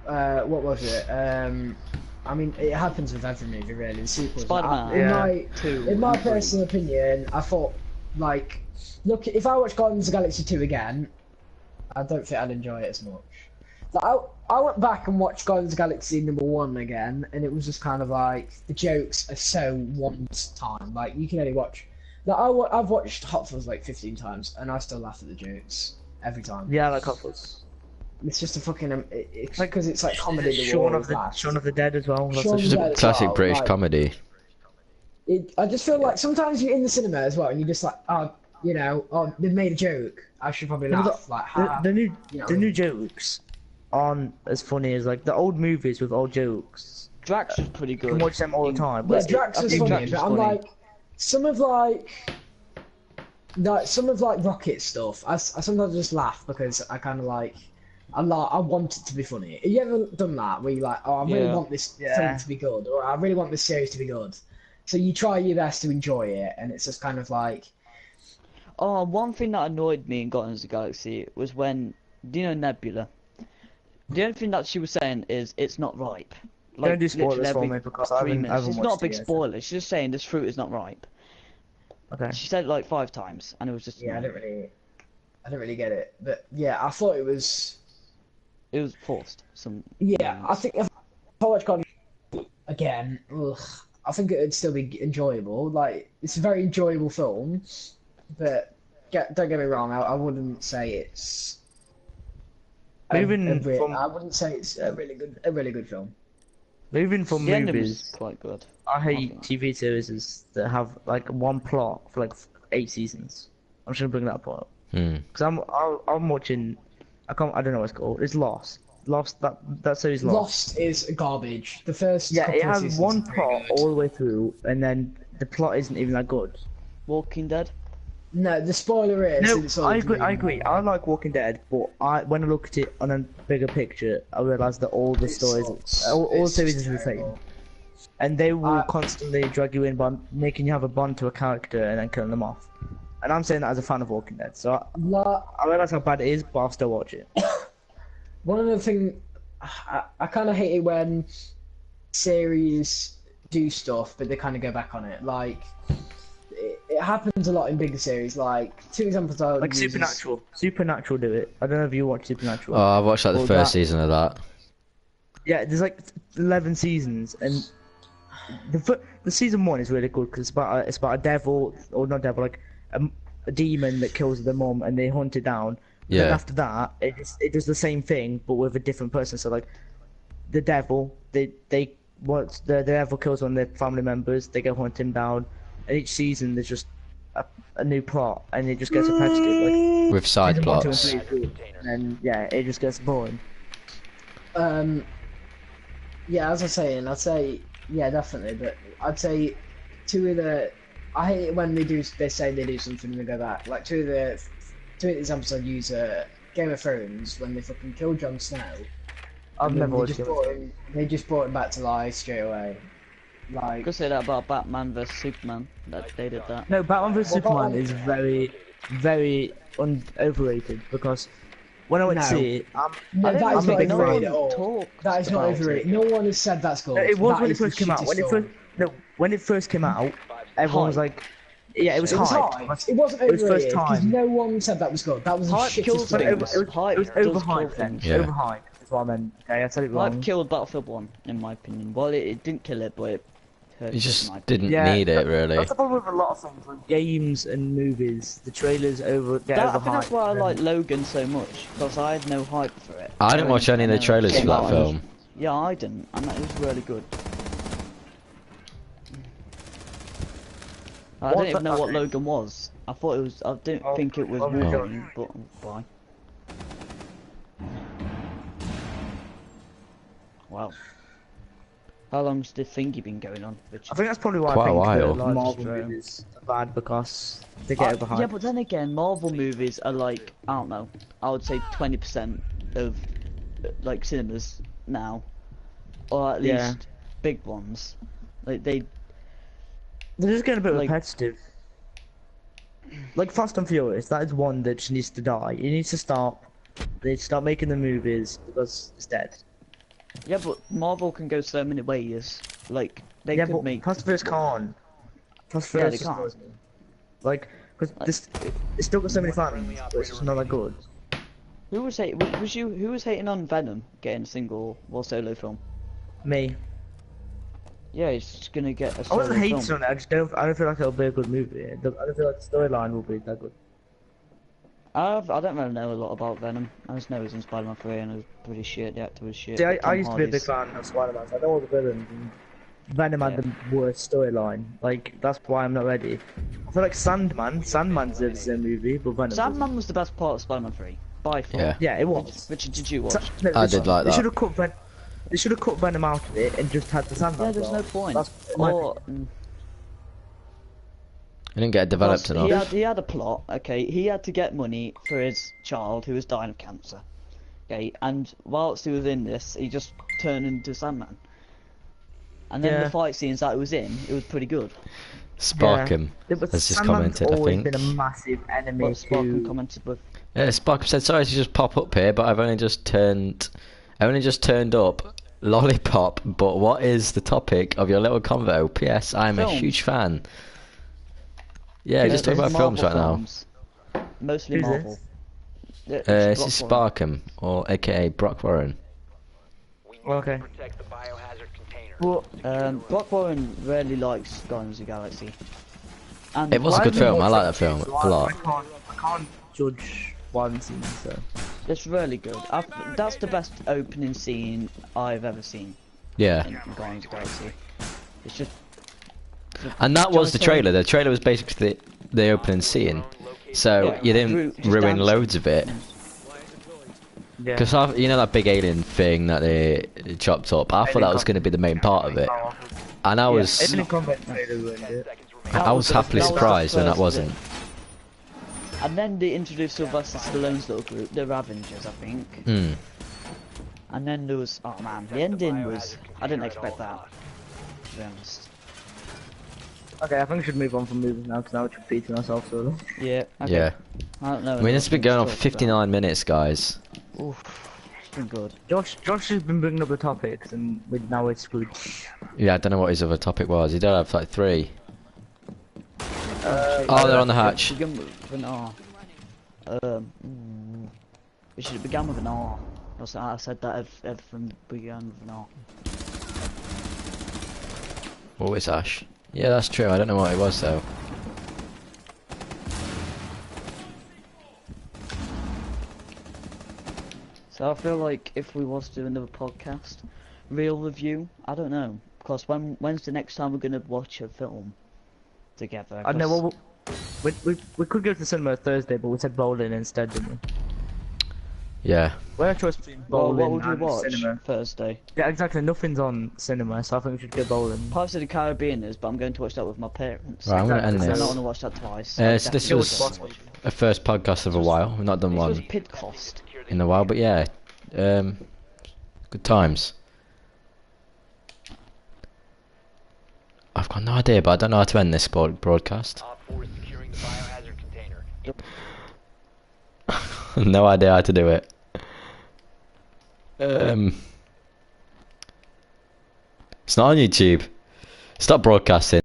What was it? I mean, it happens with every movie, really. The sequels. Spider-Man. In my personal opinion, I thought, like, look, if I watch Guardians of the Galaxy 2 again, I don't think I'd enjoy it as much. Like, I went back and watched Guardians of the Galaxy number 1 again, and it was just kind of like, the jokes are so one time. Like, you can only watch... Like, I've watched Hot Fuzz like 15 times, and I still laugh at the jokes every time. Yeah, I like Hot Fuzz. It's just a fucking... It's because it's like comedy. Shaun of the Dead as well. It's just a classic British comedy. I just feel like sometimes you're in the cinema as well, and you're just like, oh, you know, oh, they've made a joke. I should probably laugh. Like, the new jokes aren't as funny as like the old movies with old jokes. Drax was pretty good. You can watch them all the time. Yeah, Drax was funny, but I'm like, some of Rocket stuff. I sometimes just laugh because I kind of like. I want it to be funny. Have you ever done that where you're like, oh, I really want this film to be good, or I really want this series to be good? So you try your best to enjoy it, and it's just kind of like... Oh, one thing that annoyed me in Guardians of the Galaxy was when, do you know Nebula? The only thing that she was saying is, it's not ripe. Like, don't do spoilers for me, because I haven't It's not a big yet. spoiler, she's just saying this fruit is not ripe. Okay. She said it like 5 times, and it was just... Yeah, I don't really get it. But yeah, I thought it was... It was forced. I think if I watch Guardians again, I think it'd still be enjoyable. Like, it's a very enjoyable film, but don't get me wrong, I wouldn't say it's. I wouldn't say it's a really good film. Moving from the ending movies, was quite good. I hate TV series that have like one plot for like 8 seasons. I'm just gonna bring that part up because I'm watching. I don't know what it's called. It's Lost. That series Lost. Lost is garbage. The first. Yeah, it has one plot all the way through, and then the plot isn't even that good. Walking Dead. No, the spoiler is. No, I agree. I like Walking Dead, but when I look at it on a bigger picture, I realise that all the stories, all series are the same, and they will constantly drag you in by making you have a bond to a character and then killing them off. And I'm saying that as a fan of Walking Dead, so I realise how bad it is, but I'll still watch it. One of the things I kind of hate it when series do stuff, but they kind of go back on it. Like it happens a lot in bigger series. Like 2 examples I would use Supernatural. Supernatural do it. I don't know if you watch Supernatural. Oh, I watched like the first season of that. Yeah, there's like 11 seasons, and the season 1 is really good because it's about a devil, or not devil, like a demon that kills the mum and they hunt it down. Yeah. Then after that, it does the same thing but with a different person. So like, the devil, the devil kills one of their family members. They go hunt him down, and each season there's just a new plot, and it just gets repetitive. Like with side plots. And yeah, it just gets boring. Yeah, as I was saying, I'd say yeah, definitely, but I'd say two of the. I hate it when they say they do something and they go back. Like two of the examples I'd use are Game of Thrones when they fucking killed Jon Snow. I've and never they watched just brought him. They just brought him back to life straight away. Like. Could say that about Batman vs Superman. That they did that. No, Batman vs Well, Superman Batman- is very, very overrated because when I went to No. see it, No, that I'm is a not big fan. overrated at all. Talked That is not about overrated. it. No one has said that's good. it was That when it is the first came out. When it shittest first, film. when it first came out, everyone was Hype. like, yeah, it was It was hyped. hyped. It wasn't It was overrated first because time. no one said that was good. That was the Hype kills shittest film. things. Hype it was does kill overhyped then. things. Yeah. Overhyped. That's what I meant. Okay, I said it wrong. Hype killed Battlefield 1, in my opinion. Well, it didn't kill it, but it hurt You it, just in my didn't Yeah, need it really. That's the problem with a lot of things, like games and movies. The trailers get I think that's overhyped. why I and- like Logan so much, because I had no hype for it. I didn't watch any of the And then it trailers for came that out and film. Yeah, I didn't, and it was really good. I What's didn't even that- know what Logan was. I thought it was. I didn't Oh, think it was oh, really? Wolverine, but why? Wow. How long's the thingy been going on? Richard? I think that's probably why Quite a I think while. the Marvel Strong. movies are bad because they get overhyped. Yeah, but then again, Marvel movies are like, I don't know, I would say 20% of like cinemas now, or at least Yeah. big ones. Like They're just getting a bit like- repetitive. Like Fast and Furious, that is one that just needs to die. It needs to stop. They need to start making the movies because it's dead. yeah, but Marvel can go so many ways. Like they Yeah, could but make. Fast and Furious can't. Fast and Yeah, Furious they just can't. annoys me. Like, because it's still got so many fans, but it's just not that good. Who was hating? Was you? Who was hating on Venom getting a single or solo film? Me. Yeah, he's just gonna get a I solo wasn't hating film. on it, I don't feel like it'll be a good movie. I don't feel like the storyline will be that good. I don't really know a lot about Venom. I just know he's in Spider-Man 3 and it was pretty shit. The actor was shit. See, but I Tom used to be a big Hardy's- fan of Spider-Man, so I know all the villains, and Venom had Yeah. the worst storyline. Like, that's why I'm not ready. I feel like Sandman deserves a movie, but Venom doesn't. Sandman was the best part of Spider-Man 3, by far. Yeah. Yeah, it was. Richard, did you watch? No, I did like They that. should have cut They should have cut Venom out of it and just had the Sandman. Yeah, there's no film. point. That's my Or, It didn't get developed he enough. had a plot, okay, he had to get money for his child who was dying of cancer. Okay, and whilst he was in this, he just turned into Sandman. And then Yeah. the fight scenes that he was in, it was pretty good. Sparkham Yeah, but has just Sandman's commented, I always think. been a massive enemy What Sparkham to... commented with. Yeah, Sparkham said, sorry to just pop up here, but I've only just turned up. Lollipop, but what is the topic of your little convo? P.S. I'm a Films. huge fan. Yeah, just talking There's about films right Marvel now. films. Mostly Who's Marvel. Yeah, This Brock is Warren. Sparkham, or aka Brock Warren. Okay. Brock Warren really likes Guardians of the Galaxy. And It was a Well, good I haven't film, I watched like it, that film so a lot. I can't judge one scene, so... it's really good. That's the best opening scene I've ever seen Yeah, in Guardians of the Galaxy. It's just and that was the Jonathan- trailer. The trailer was basically the opening scene, so Yeah, you didn't just ruin dancing. loads of it. Yeah. Because you know that big alien thing that they chopped up. I thought that was going to be the main part of it, and I was Alien Combat trailer ruined it. I was happily that was the surprised when that first wasn't. And then they introduced Sylvester Stallone's little group, the Ravengers, I think. Hmm. And then there was, oh man, the ending was, I didn't expect that, to be honest. Okay, I think we should move on from movies now, because now we're repeating ourselves, so... Yeah, okay. Yeah. I don't know. I mean, it's been going on for Talk about. 59 minutes, guys. Oof, it's been good. Josh has been bringing up the topics, and now it's screwed. Yeah, I don't know what his other topic was. He did have like 3. Uh, Oh, they're on the hatch. Begin with an R. We should have begun with an R. I said that everything began with an R. Oh, it's Ash. Yeah, that's true. I don't know what it was though. So I feel like if we was to do another podcast, real review, I don't know. Because when's the next time we're gonna watch a film together? I know, 'Cause well, we could go to the cinema Thursday, but we said bowling instead, didn't we? Yeah. We had a choice between Well, bowling what would you and watch cinema. Thursday? Yeah, exactly. Nothing's on cinema, so I think we should go bowling. Pirates of the Caribbean is, but I'm going to watch that with my parents. Right, I'm gonna end Exactly, I'm not this. going to watch that twice. So this Definitely was gonna watch it. a first podcast of a while. We've not done This was one Pidcast. in a while, but yeah, good times. I've got no idea, but I don't know how to end this broadcast. No idea how to do it. It's not on YouTube. Stop broadcasting.